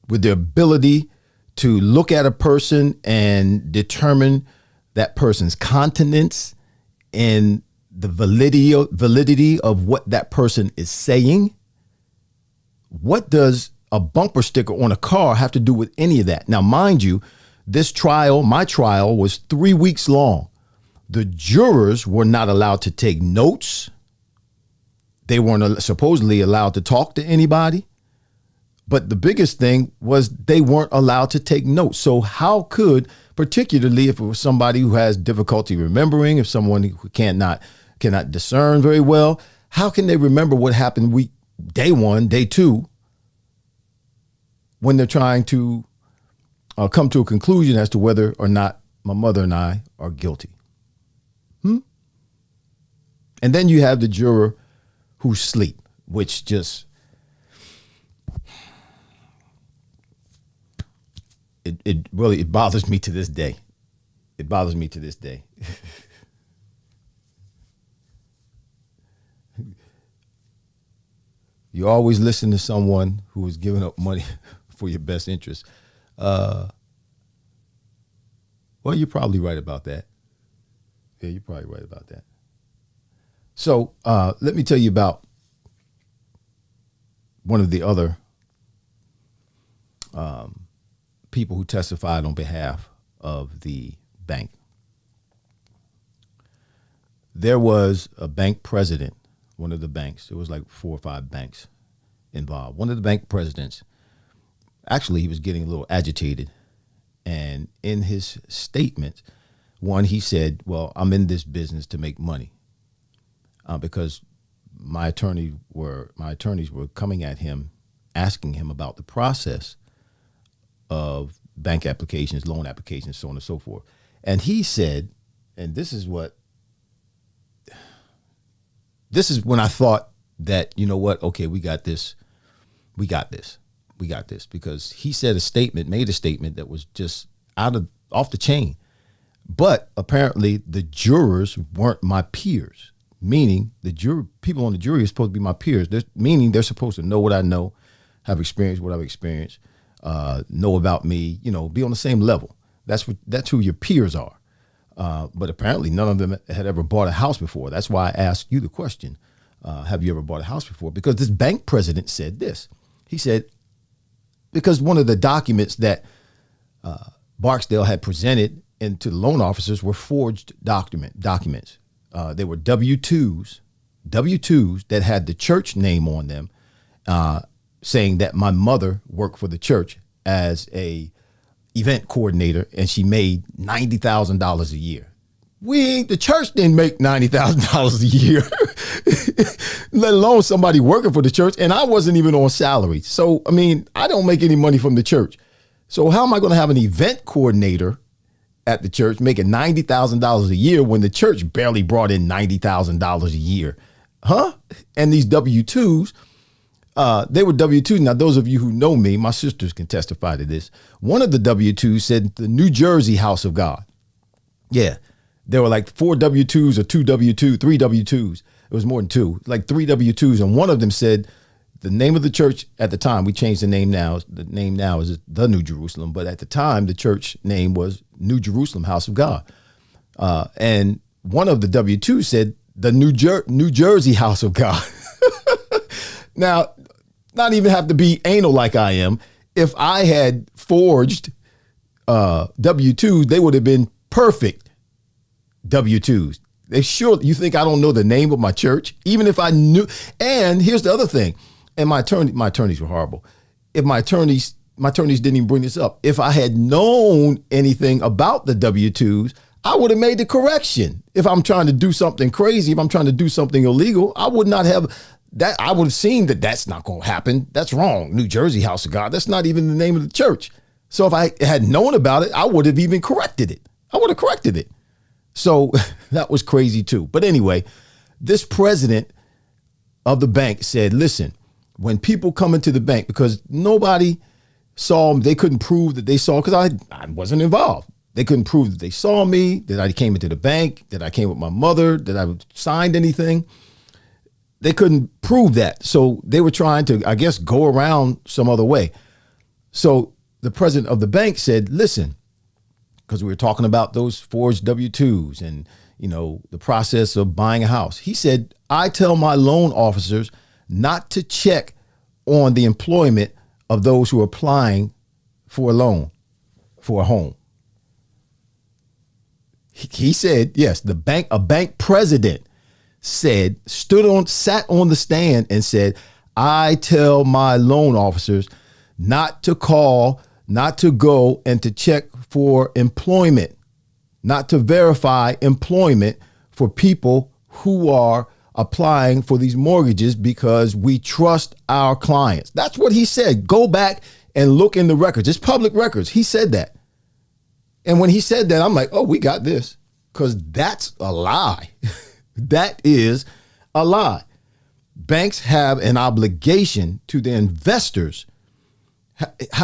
with their ability to look at a person and determine that person's continence and the validity of what that person is saying? What does a bumper sticker on a car have to do with any of that? Now, mind you, my trial was 3 weeks long. The jurors were not allowed to take notes. They weren't supposedly allowed to talk to anybody. But the biggest thing was they weren't allowed to take notes. So how could, particularly if it was somebody who has difficulty remembering, if someone who cannot discern very well, how can they remember what happened day 1, day 2, when they're trying to come to a conclusion as to whether or not my mother and I are guilty? And then you have the juror who sleep, which just, it really bothers me to this day. It bothers me to this day. You always listen to someone who is giving up money for your best interest. Well, you're probably right about that. Yeah, you're probably right about that. So let me tell you about one of the other people who testified on behalf of the bank. There was a bank president, one of the banks. There was like 4 or 5 banks involved. One of the bank presidents, actually, he was getting a little agitated. And in his statement, he said, well, I'm in this business to make money, because my attorneys were coming at him, asking him about the process of bank applications, loan applications, so on and so forth. And he said, and this is when I thought that, you know what, okay, we got this, because he made a statement that was just off the chain. But apparently the jurors weren't my peers, meaning people on the jury are supposed to be my peers. Meaning they're supposed to know what I know, have experienced what I've experienced, know about me, be on the same level. That's who your peers are. But apparently none of them had ever bought a house before. That's why I asked you the question. Have you ever bought a house before? Because this bank president said this. He said, because one of the documents that Barksdale had presented to the loan officers were forged documents. They were W-2s that had the church name on them, saying that my mother worked for the church as a event coordinator and she made $90,000 a year. The church didn't make $90,000 a year, let alone somebody working for the church. And I wasn't even on salary. So, I don't make any money from the church. So how am I going to have an event coordinator at the church making $90,000 a year when the church barely brought in $90,000 a year? And these W-2s, they were W-2s. Now, those of you who know me, my sisters can testify to this. One of the W-2s said the New Jersey House of God. Yeah. There were like 4 W-2s or 2 W-2, 3 W-2s. It was more than 2, like 3 W-2s. And one of them said the name of the church at the time, we changed the name now. The name now is the New Jerusalem. But at the time, the church name was New Jerusalem House of God. And one of the W-2s said the New Jersey House of God. Now, not even have to be anal like I am. If I had forged W-2s, they would have been perfect W-2s. You think I don't know the name of my church? Even if I knew. And here's the other thing. And my attorneys were horrible. If my attorneys didn't even bring this up. If I had known anything about the W-2s, I would have made the correction. If I'm trying to do something crazy, if I'm trying to do something illegal, I would not have that. I would have seen that that's not going to happen. That's wrong. New Jersey House of God. That's not even the name of the church. So if I had known about it, I would have even corrected it. I would have corrected it. So that was crazy too. But anyway, this president of the bank said, listen, when people come into the bank, because nobody saw them, they couldn't prove that they saw, because I wasn't involved. They couldn't prove that they saw me, that I came into the bank, that I came with my mother, that I signed anything. They couldn't prove that. So they were trying to, I guess, go around some other way. So the president of the bank said, listen, because we were talking about those forged W-2s and, you know, the process of buying a house. He said, I tell my loan officers not to check on the employment of those who are applying for a loan for a home. He said, yes, a bank president sat on the stand and said, I tell my loan officers not to call, not to go and to check for employment, not to verify employment for people who are applying for these mortgages because we trust our clients. That's what he said. Go back and look in the records. It's public records. He said that. And when he said that, I'm like, oh, we got this, because that's a lie. That is a lie. Banks have an obligation to their investors.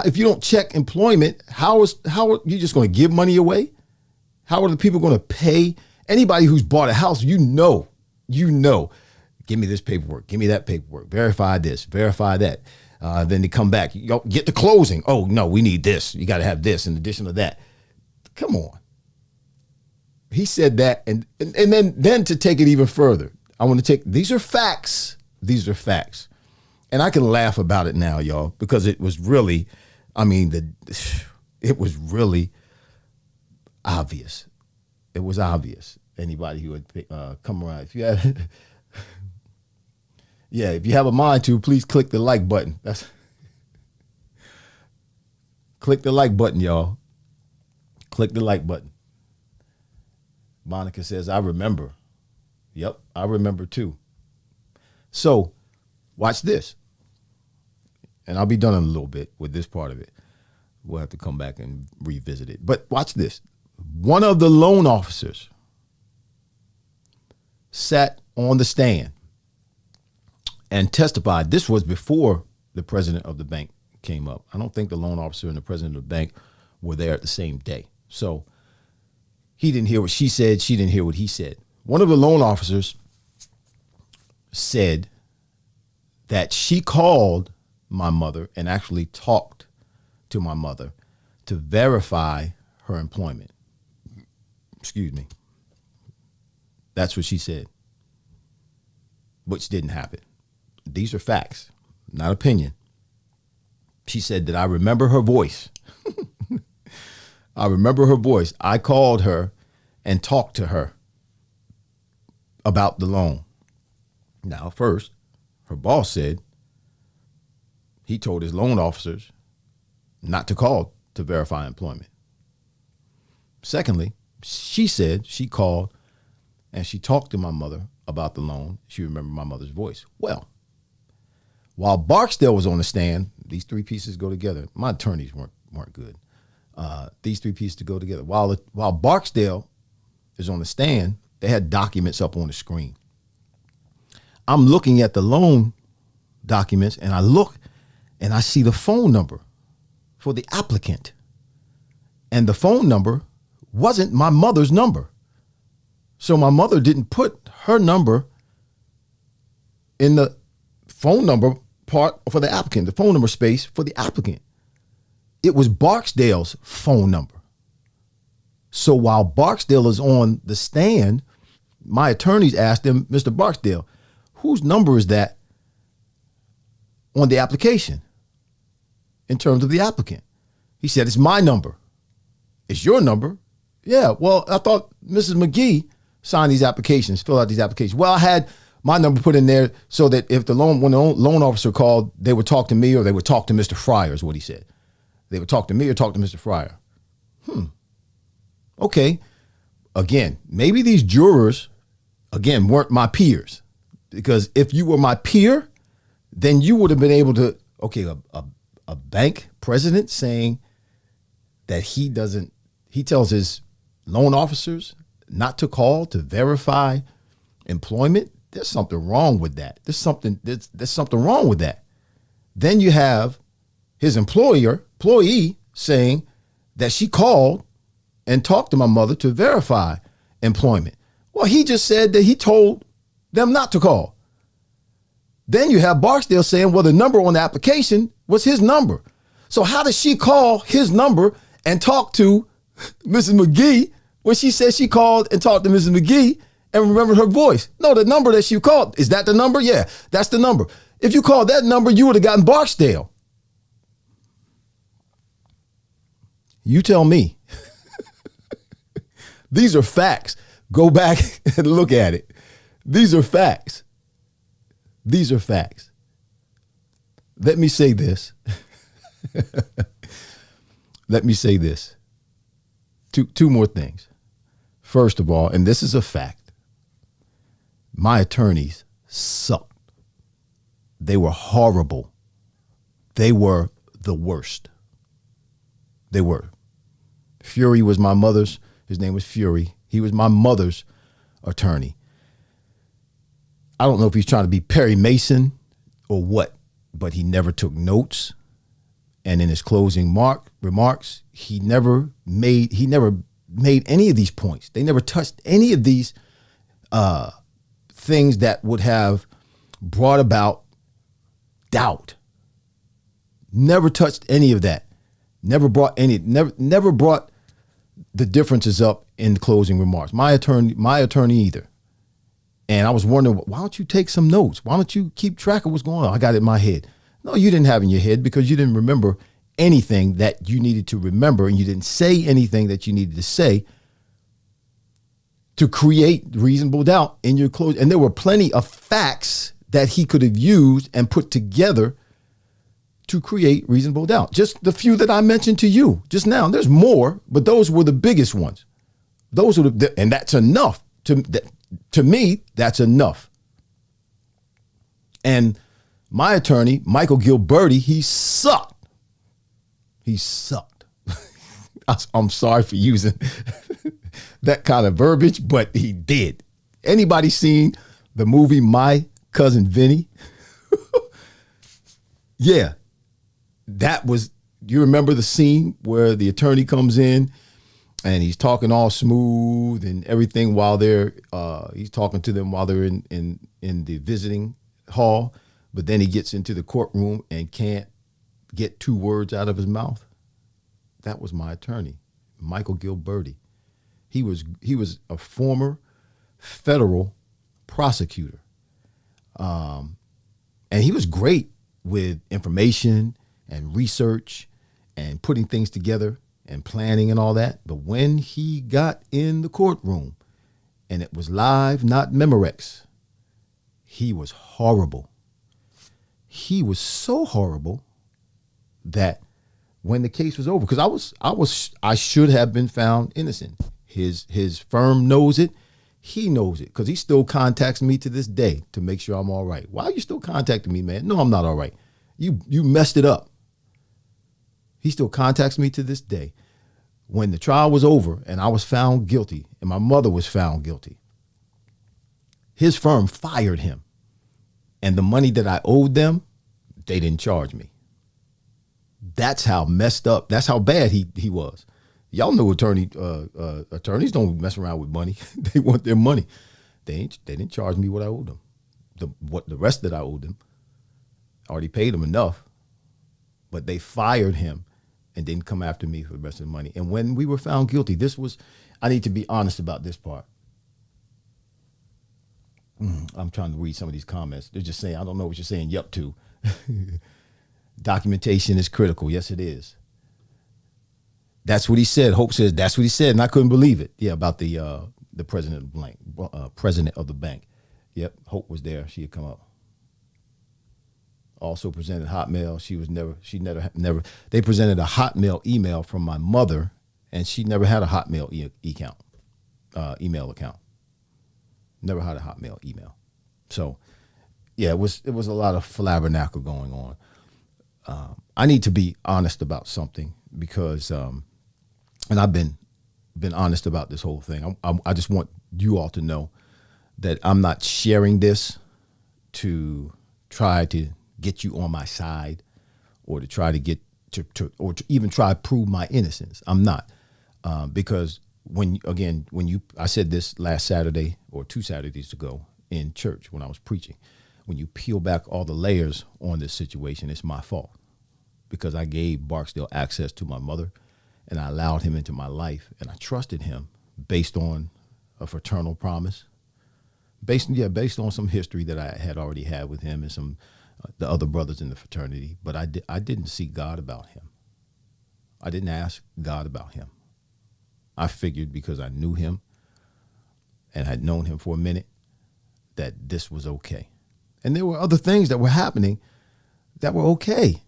If you don't check employment, how are you just going to give money away? How are the people going to pay? Anybody who's bought a house, you know, give me this paperwork, give me that paperwork, verify this, verify that. Then they come back, get the closing. Oh, no, we need this. You got to have this in addition to that. Come on. He said that. And then to take it even further, I want to take, these are facts. These are facts. And I can laugh about it now, y'all, because it was really, it was really obvious. It was obvious. Anybody who would come around, if you have, if you have a mind to, please click the like button. Click the like button, y'all. Click the like button. Monica says, I remember. Yep, I remember too. So watch this. And I'll be done in a little bit with this part of it. We'll have to come back and revisit it. But watch this. One of the loan officers sat on the stand and testified. This was before the president of the bank came up. I don't think the loan officer and the president of the bank were there at the same day. So he didn't hear what she said. She didn't hear what he said. One of the loan officers said that she called my mother and actually talked to my mother to verify her employment. Excuse me. That's what she said, which didn't happen. These are facts, not opinion. She said that I remember her voice. I remember her voice. I called her and talked to her about the loan. Now, first, her boss said he told his loan officers not to call to verify employment. Secondly, she said she called and she talked to my mother about the loan. She remembered my mother's voice. Well, while Barksdale was on the stand, these three pieces go together. My attorneys weren't good. These three pieces to go together. While Barksdale is on the stand, they had documents up on the screen. I'm looking at the loan documents and I look and I see the phone number for the applicant. And the phone number wasn't my mother's number. So my mother didn't put her number in the phone number part for the applicant, the phone number space for the applicant. It was Barksdale's phone number. So while Barksdale is on the stand, my attorneys asked him, Mr. Barksdale, whose number is that on the application in terms of the applicant? He said, it's my number. It's your number. Yeah, well, I thought Mrs. McGee signed these applications, fill out these applications. Well, I had my number put in there so that if when the loan officer called, they would talk to me or they would talk to Mr. Fryar is what he said. They would talk to me or talk to Mr. Fryar. Okay. again, maybe these jurors, again, weren't my peers. Because if you were my peer, then you would have been able to, okay, a bank president saying that he tells his loan officers not to call to verify employment. There's something wrong with that. There's something wrong with that. Then you have his employee saying that she called and talked to my mother to verify employment. Well, he just said that he told them not to call. Then you have Barksdale saying, well, the number on the application was his number. So how does she call his number and talk to Mrs. McGee when she said she called and talked to Mrs. McGee and remembered her voice? No, the number that she called, is that the number? Yeah, that's the number. If you called that number, you would have gotten Barksdale. You tell me. These are facts. Go back and look at it. These are facts. These are facts. Let me say this. Let me say this. Two more things. First of all, and this is a fact, my attorneys sucked. They were horrible. They were the worst. They were. Fury was my mother's. His name was Fury. He was my mother's attorney. I don't know if he's trying to be Perry Mason or what, but he never took notes. And in his closing remarks, he never made any of these points. They never touched any of these things that would have brought about doubt. Never touched any of that. Never brought the differences up in the closing remarks. My attorney either. And I was wondering, why don't you take some notes? Why don't you keep track of what's going on? I got it in my head. No, you didn't have it in your head because you didn't remember anything that you needed to remember, and you didn't say anything that you needed to say to create reasonable doubt in your close. And there were plenty of facts that he could have used and put together to create reasonable doubt. Just the few that I mentioned to you just now. There's more, but those were the biggest ones. Those were and that's enough. To me, that's enough. And my attorney, Michael Gilberti, he sucked. He sucked. I'm sorry for using that kind of verbiage, but he did. Anybody seen the movie My Cousin Vinny? Yeah. That was, you remember the scene where the attorney comes in and he's talking all smooth and everything while he's talking to them while they're in the visiting hall, but then he gets into the courtroom and can't get two words out of his mouth. That was my attorney, Michael Gilberti. He was a former federal prosecutor. And he was great with information and research and putting things together and planning and all that. But when he got in the courtroom and it was live, not Memorex, he was horrible. He was so horrible that when the case was over, because I should have been found innocent. His firm knows it. He knows it because he still contacts me to this day to make sure I'm all right. Why are you still contacting me, man? No, I'm not all right. You messed it up. He still contacts me to this day. When the trial was over and I was found guilty and my mother was found guilty, his firm fired him. And the money that I owed them, they didn't charge me. That's how messed up. That's how bad he was. Y'all know attorneys don't mess around with money. They want their money. They didn't charge me what I owed them. The rest that I owed them, I already paid them enough. But they fired him and didn't come after me for the rest of the money. And when we were found guilty, I need to be honest about this part. I'm trying to read some of these comments. They're just saying, I don't know what you're saying yup to. Documentation is critical. Yes, it is. That's what he said. Hope says that's what he said, and I couldn't believe it. Yeah, about the president of the bank. Yep, Hope was there. She had come up. Also presented Hotmail. She never. They presented a Hotmail email from my mother, and she never had a Hotmail account. email account. Never had a Hotmail email. So yeah, it was a lot of flabbernacle going on. I need to be honest about something because, and I've been honest about this whole thing. I just want you all to know that I'm not sharing this to try to get you on my side or to try to get or to even try to prove my innocence. I'm not, because I said this last Saturday or 2 Saturdays ago in church when I was preaching. When you peel back all the layers on this situation, it's my fault because I gave Barksdale access to my mother and I allowed him into my life and I trusted him based on a fraternal promise, based on some history that I had already had with him and some the other brothers in the fraternity. But I didn't seek God about him. I didn't ask God about him. I figured because I knew him and had known him for a minute that this was okay. And there were other things that were happening that were okay.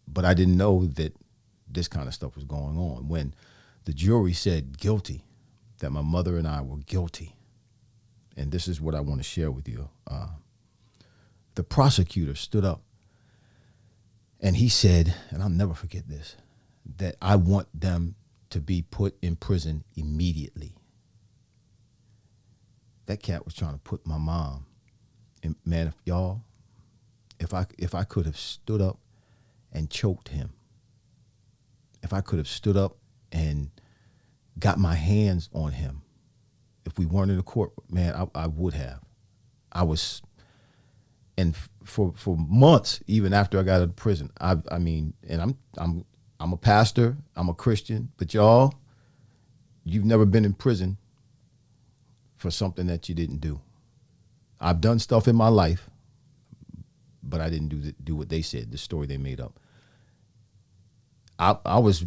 But I didn't know that this kind of stuff was going on. When the jury said guilty, that my mother and I were guilty. And this is what I want to share with you. The prosecutor stood up and he said, and I'll never forget this, that I want them to be put in prison immediately. That cat was trying to put my mom. And man, if I could have stood up and choked him, if I could have stood up and got my hands on him, if we weren't in the court, man, I would have. I was, and for months, even after I got out of prison, I mean, and I'm a pastor, I'm a Christian, but y'all, you've never been in prison for something that you didn't do. I've done stuff in my life, but I didn't do what they said, the story they made up. I was,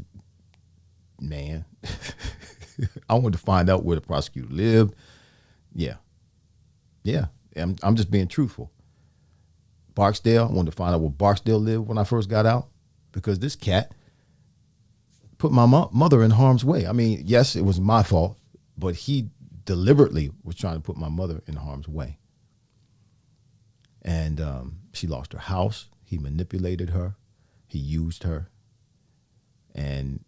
man, I wanted to find out where the prosecutor lived. Yeah. I'm just being truthful. Barksdale, I wanted to find out where Barksdale lived when I first got out because this cat put my mother in harm's way. I mean, yes, it was my fault, but he deliberately was trying to put my mother in harm's way. And she lost her house. He manipulated her. He used her. And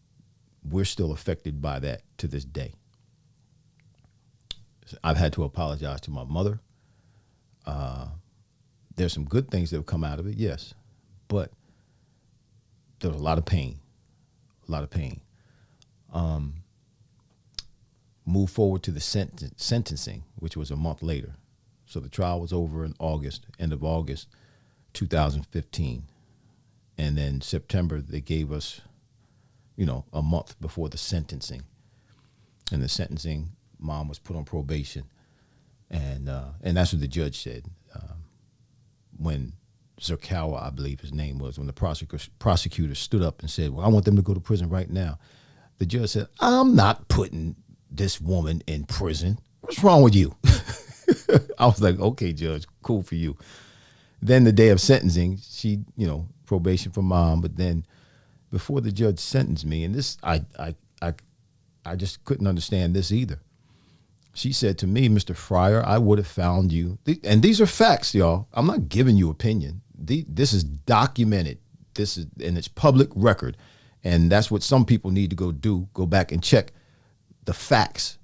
we're still affected by that to this day. I've had to apologize to my mother. There's some good things that have come out of it, yes. But there's a lot of pain. Move forward to the sentencing, which was a month later. So the trial was over in August, end of August 2015. And then September, they gave us, a month before the sentencing. And the sentencing, mom was put on probation. And that's what the judge said. When Zerkawa, I believe his name was, when the prosecutor stood up and said, well, I want them to go to prison right now. The judge said, I'm not putting this woman in prison. What's wrong with you? I was like, okay, judge, cool for you. Then the day of sentencing, she, probation for mom. But then before the judge sentenced me, and this, I just couldn't understand this either. She said to me, Mr. Fryar, I would have found you. And these are facts, y'all. I'm not giving you opinion. This is documented. And it's public record. And that's what some people need to go do. Go back and check the facts.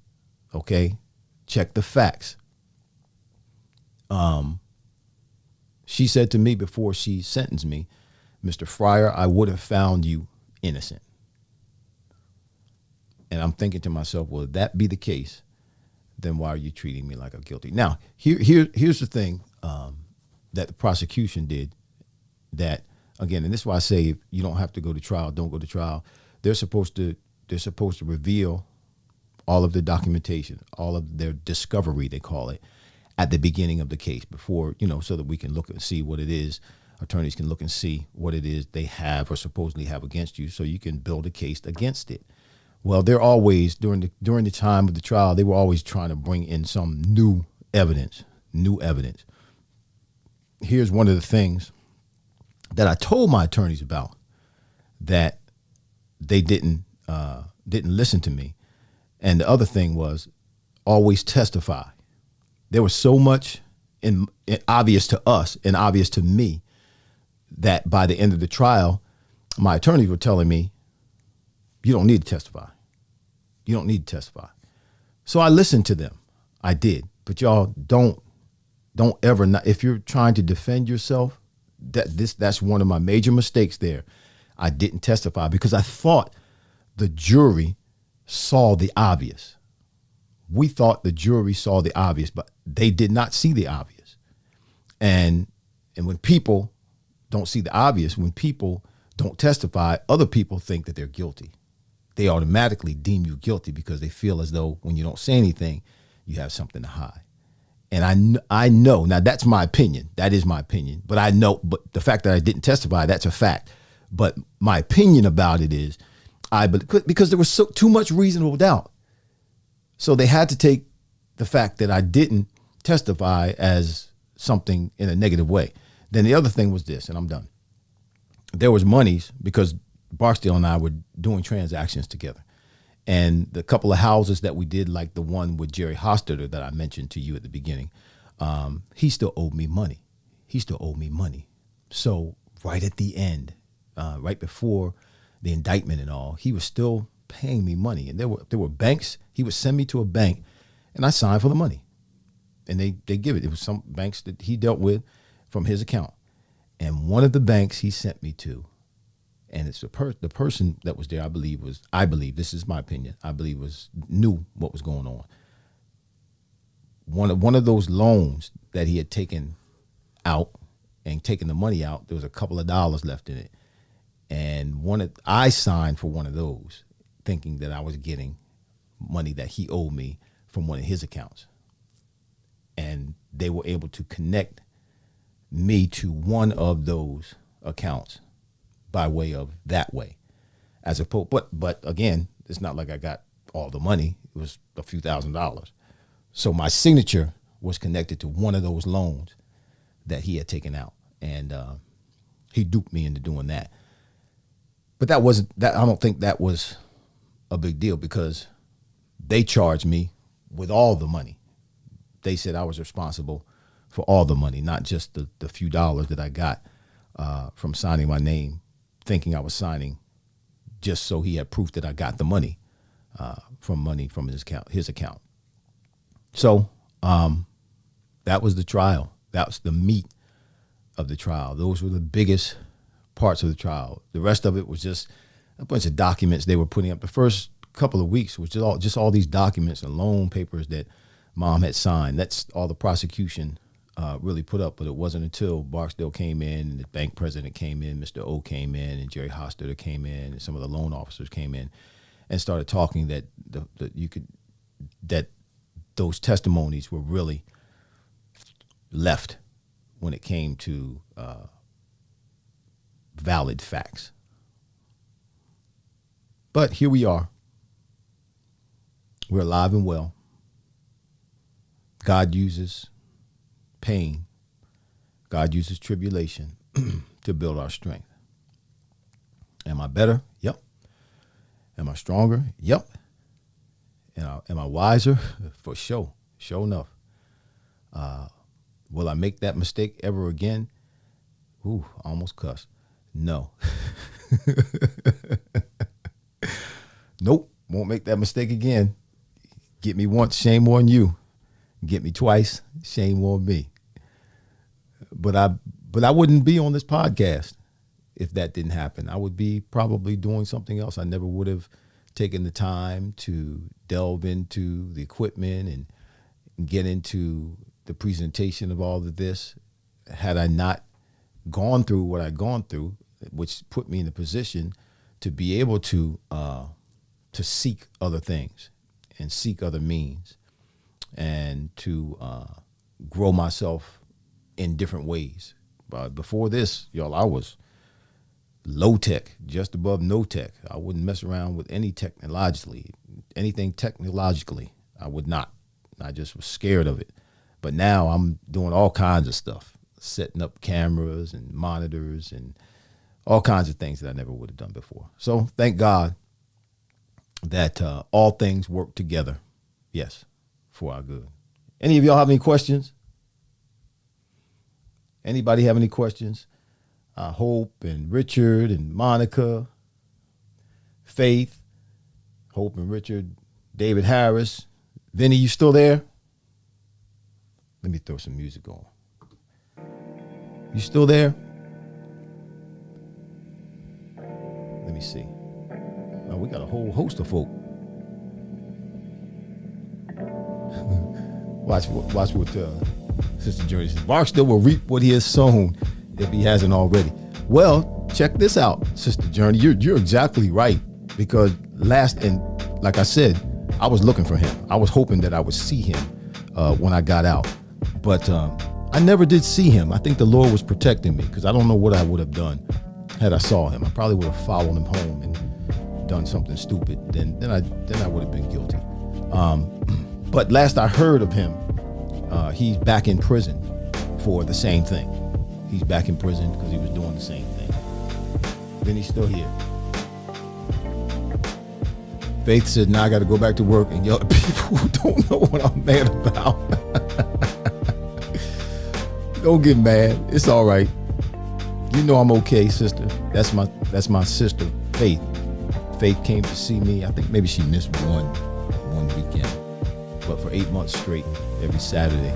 Okay? Check the facts. She said to me before she sentenced me, Mr. Fryar, I would have found you innocent. And I'm thinking to myself, well, if that be the case, then why are you treating me like I'm guilty? Now, here's the thing that the prosecution did that, again, and this is why I say if you don't have to go to trial, don't go to trial. They're supposed to reveal all of the documentation, all of their discovery, they call it, at the beginning of the case before, so that we can look and see what it is. Attorneys can look and see what it is they have or supposedly have against you so you can build a case against it. Well, they're always, during the time of the trial, they were always trying to bring in some new evidence. Here's one of the things that I told my attorneys about that they didn't listen to me. And the other thing was always testify. There was so much obvious to us and obvious to me that by the end of the trial, my attorneys were telling me, you don't need to testify. You don't need to testify. So I listened to them. I did. But y'all don't ever not, if you're trying to defend yourself, that's one of my major mistakes there. I didn't testify because I thought the jury saw the obvious. We thought the jury saw the obvious, but they did not see the obvious. And when people don't see the obvious, when people don't testify, other people think that they're guilty. They automatically deem you guilty because they feel as though when you don't say anything, you have something to hide. And I know, now that's my opinion. That is my opinion. But I know, but the fact that I didn't testify, that's a fact. But my opinion about it is, because there was too much reasonable doubt. So they had to take the fact that I didn't testify as something in a negative way. Then the other thing was this, and I'm done. There was monies because Barksdale and I were doing transactions together. And the couple of houses that we did, like the one with Jerry Hostetter that I mentioned to you at the beginning, he still owed me money. So right at the end, right before the indictment and all, he was still paying me money. And there were banks. He would send me to a bank, and I signed for the money. And they give it. It was some banks that he dealt with from his account. And one of the banks he sent me to, and it's the person that was there, I believe, this is my opinion, knew what was going on. One of those loans that he had taken out and taken the money out, there was a couple of dollars left in it. And I signed for one of those, thinking that I was getting money that he owed me from one of his accounts. And they were able to connect me to one of those accounts by way of that way, as opposed. But again, it's not like I got all the money. It was a few $1,000s. So my signature was connected to one of those loans that he had taken out, and he duped me into doing that. But that wasn't that. I don't think that was a big deal because they charged me with all the money. They said I was responsible for all the money, not just the few dollars that I got from signing my name, thinking I was signing just so he had proof that I got the money from his account. So that was the trial. That was the meat of the trial. Those were the biggest parts of the trial. The rest of it was just a bunch of documents they were putting up. The first couple of weeks was just all these documents and loan papers that Mom had signed. That's all the prosecution really put up. But it wasn't until Barksdale came in and the bank president came in, Mr. O came in, and Jerry Hostetter came in, and some of the loan officers came in and started talking that that those testimonies were really left when it came to valid facts. But here we are. We're alive and well. God uses pain. God uses tribulation to build our strength. Am I better? Yep. Am I stronger? Yep. Am I wiser? For sure. Sure enough. Will I make that mistake ever again? Ooh, almost cussed. No. Nope. Won't make that mistake again. Get me once, shame on you. Get me twice, shame on me. But I wouldn't be on this podcast if that didn't happen. I would be probably doing something else. I never would have taken the time to delve into the equipment and get into the presentation of all of this had I not gone through what I'd gone through, which put me in a position to be able to seek other things and seek other means and to grow myself in different ways. Before this, y'all, I was low tech, just above no tech. I wouldn't mess around with anything technologically. I would not. I just was scared of it. But now I'm doing all kinds of stuff, setting up cameras and monitors and all kinds of things that I never would have done before. So thank God that all things work together, yes, for our good. Any of y'all have any questions? Anybody have any questions? Hope and Richard and Monica, Faith, Hope and Richard, David Harris, Vinny, you still there? Let me throw some music on. You still there? Let me see. Oh, we got a whole host of folk. Watch what Sister Journey says. Barksdale will reap what he has sown if he hasn't already. Well, check this out, Sister Journey. You're exactly right, because like I said, I was looking for him. I was hoping that I would see him when I got out, but I never did see him. I think the Lord was protecting me, because I don't know what I would have done had I saw him. I probably would have followed him home and done something stupid. Then I would have been guilty. But last I heard of him, he's back in prison for the same thing. He's back in prison because he was doing the same thing. Then he's still here. Faith said, now I got to go back to work and yell at people who don't know what I'm mad about. Don't get mad. It's all right. You know I'm okay, sister. That's my sister, Faith. Faith came to see me. I think maybe she missed one weekend. But for 8 months straight, every Saturday,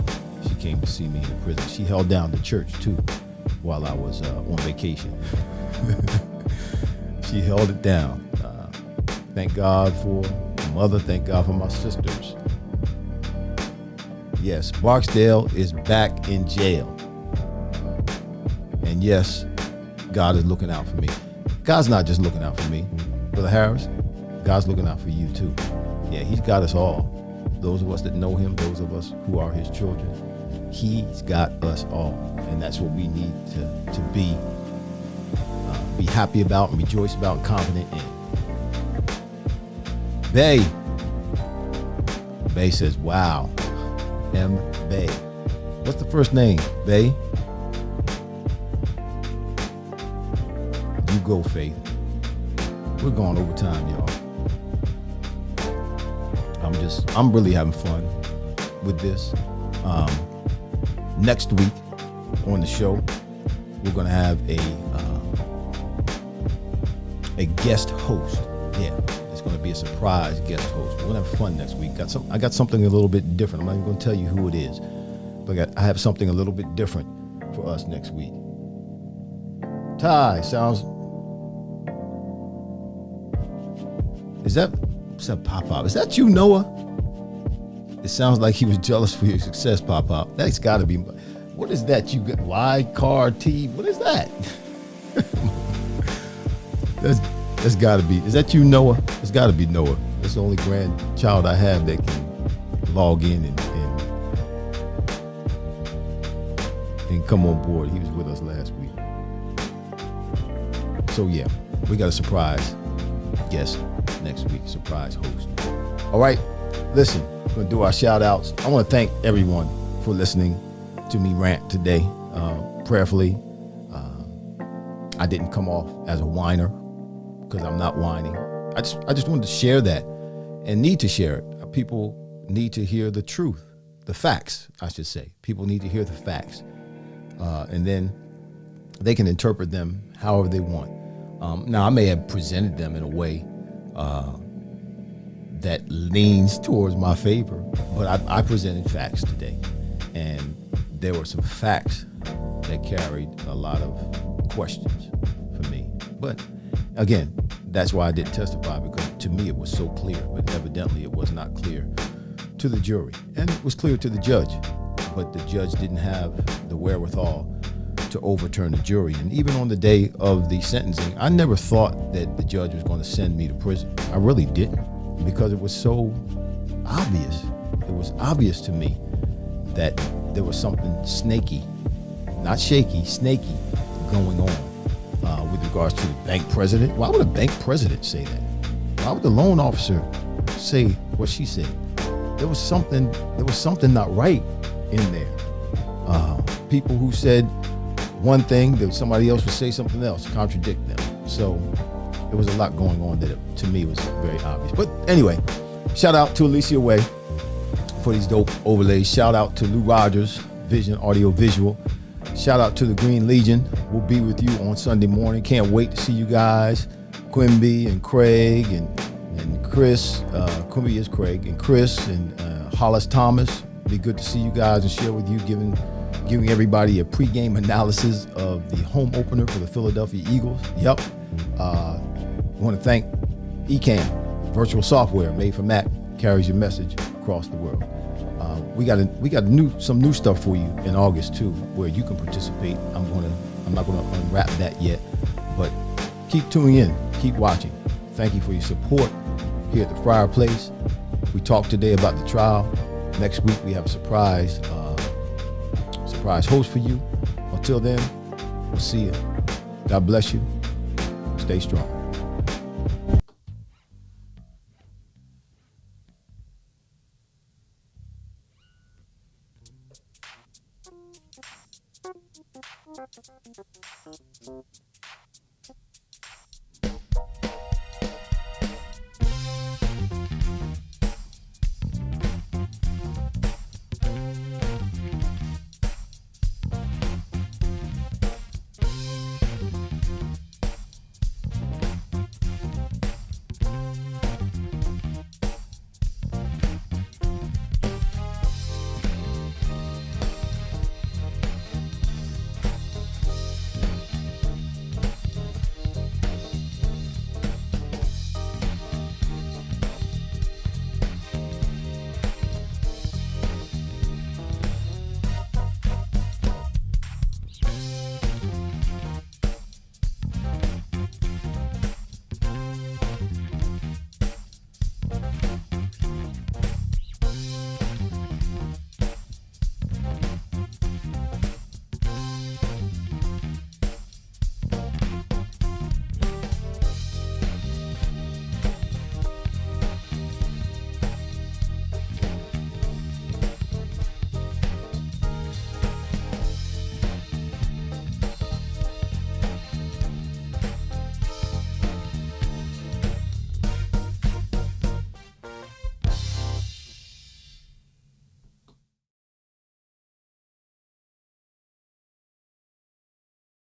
she came to see me in the prison. She held down the church, too, while I was on vacation. She held it down. Thank God for my mother. Thank God for my sisters. Yes, Barksdale is back in jail. And yes, God is looking out for me. God's not just looking out for me, Brother Harris. God's looking out for you, too. Yeah, he's got us all. Those of us that know him, those of us who are his children, he's got us all. And that's what we need to be happy about and rejoice about and confident in. Bay says, wow. M. Bay. What's the first name, Bay? You go, Faith. We're going over time, y'all. I'm really having fun with this. Next week on the show, we're going to have a guest host. Yeah, it's going to be a surprise guest host. We're going to have fun next week. I got something a little bit different. I'm not even going to tell you who it is, but I have something a little bit different for us next week. Ty sounds. Is that Pop-Pop? Is that you, Noah? It sounds like he was jealous for your success, Pop-Pop. That's got to be. What is that you got? Y, car, T? What is that? That's got to be. Is that you, Noah? It's got to be Noah. That's the only grandchild I have that can log in and come on board. He was with us last week. So yeah, we got a surprise guest next week, surprise host. All right, listen, we're going to do our shout outs. I want to thank everyone for listening to me rant today. Prayerfully, I didn't come off as a whiner, because I'm not whining. I just wanted to share that and need to share it. People need to hear the truth, the facts, I should say. People need to hear the facts. And then they can interpret them however they want. Now, I may have presented them in a way that leans towards my favor, but I presented facts today. And there were some facts that carried a lot of questions for me. But again, that's why I didn't testify, because to me it was so clear, but evidently it was not clear to the jury. And it was clear to the judge, but the judge didn't have the wherewithal to overturn the jury. And even on the day of the sentencing, I never thought that the judge was going to send me to prison. I really didn't, because it was so obvious. It was obvious to me that there was something snaky, not shaky, snaky going on with regards to the bank president. Why would a bank president say that? Why would the loan officer say what she said? There was something not right in there. People who said one thing, that somebody else would say something else, contradict them. So there was a lot going on that to me was very obvious. But anyway, shout out to Alicia Way for these dope overlays. Shout out to Lou Rogers, Vision Audio Visual. Shout out to the Green Legion. We'll be with you on Sunday morning. Can't wait to see you guys. Quimby and Craig and Chris. Quimby is Craig and Chris and Hollis Thomas. Be good to see you guys and share with you, giving everybody a pregame analysis of the home opener for the Philadelphia Eagles. Yep. I want to thank eCam, virtual software made for Mac, carries your message across the world. We got some new stuff for you in August too, where you can participate. I'm not gonna unwrap that yet, but keep tuning in, keep watching. Thank you for your support here at the Fryar Place. We talked today about the trial. Next week we have a surprise host for you. Until then, we'll see you. God bless you. Stay strong.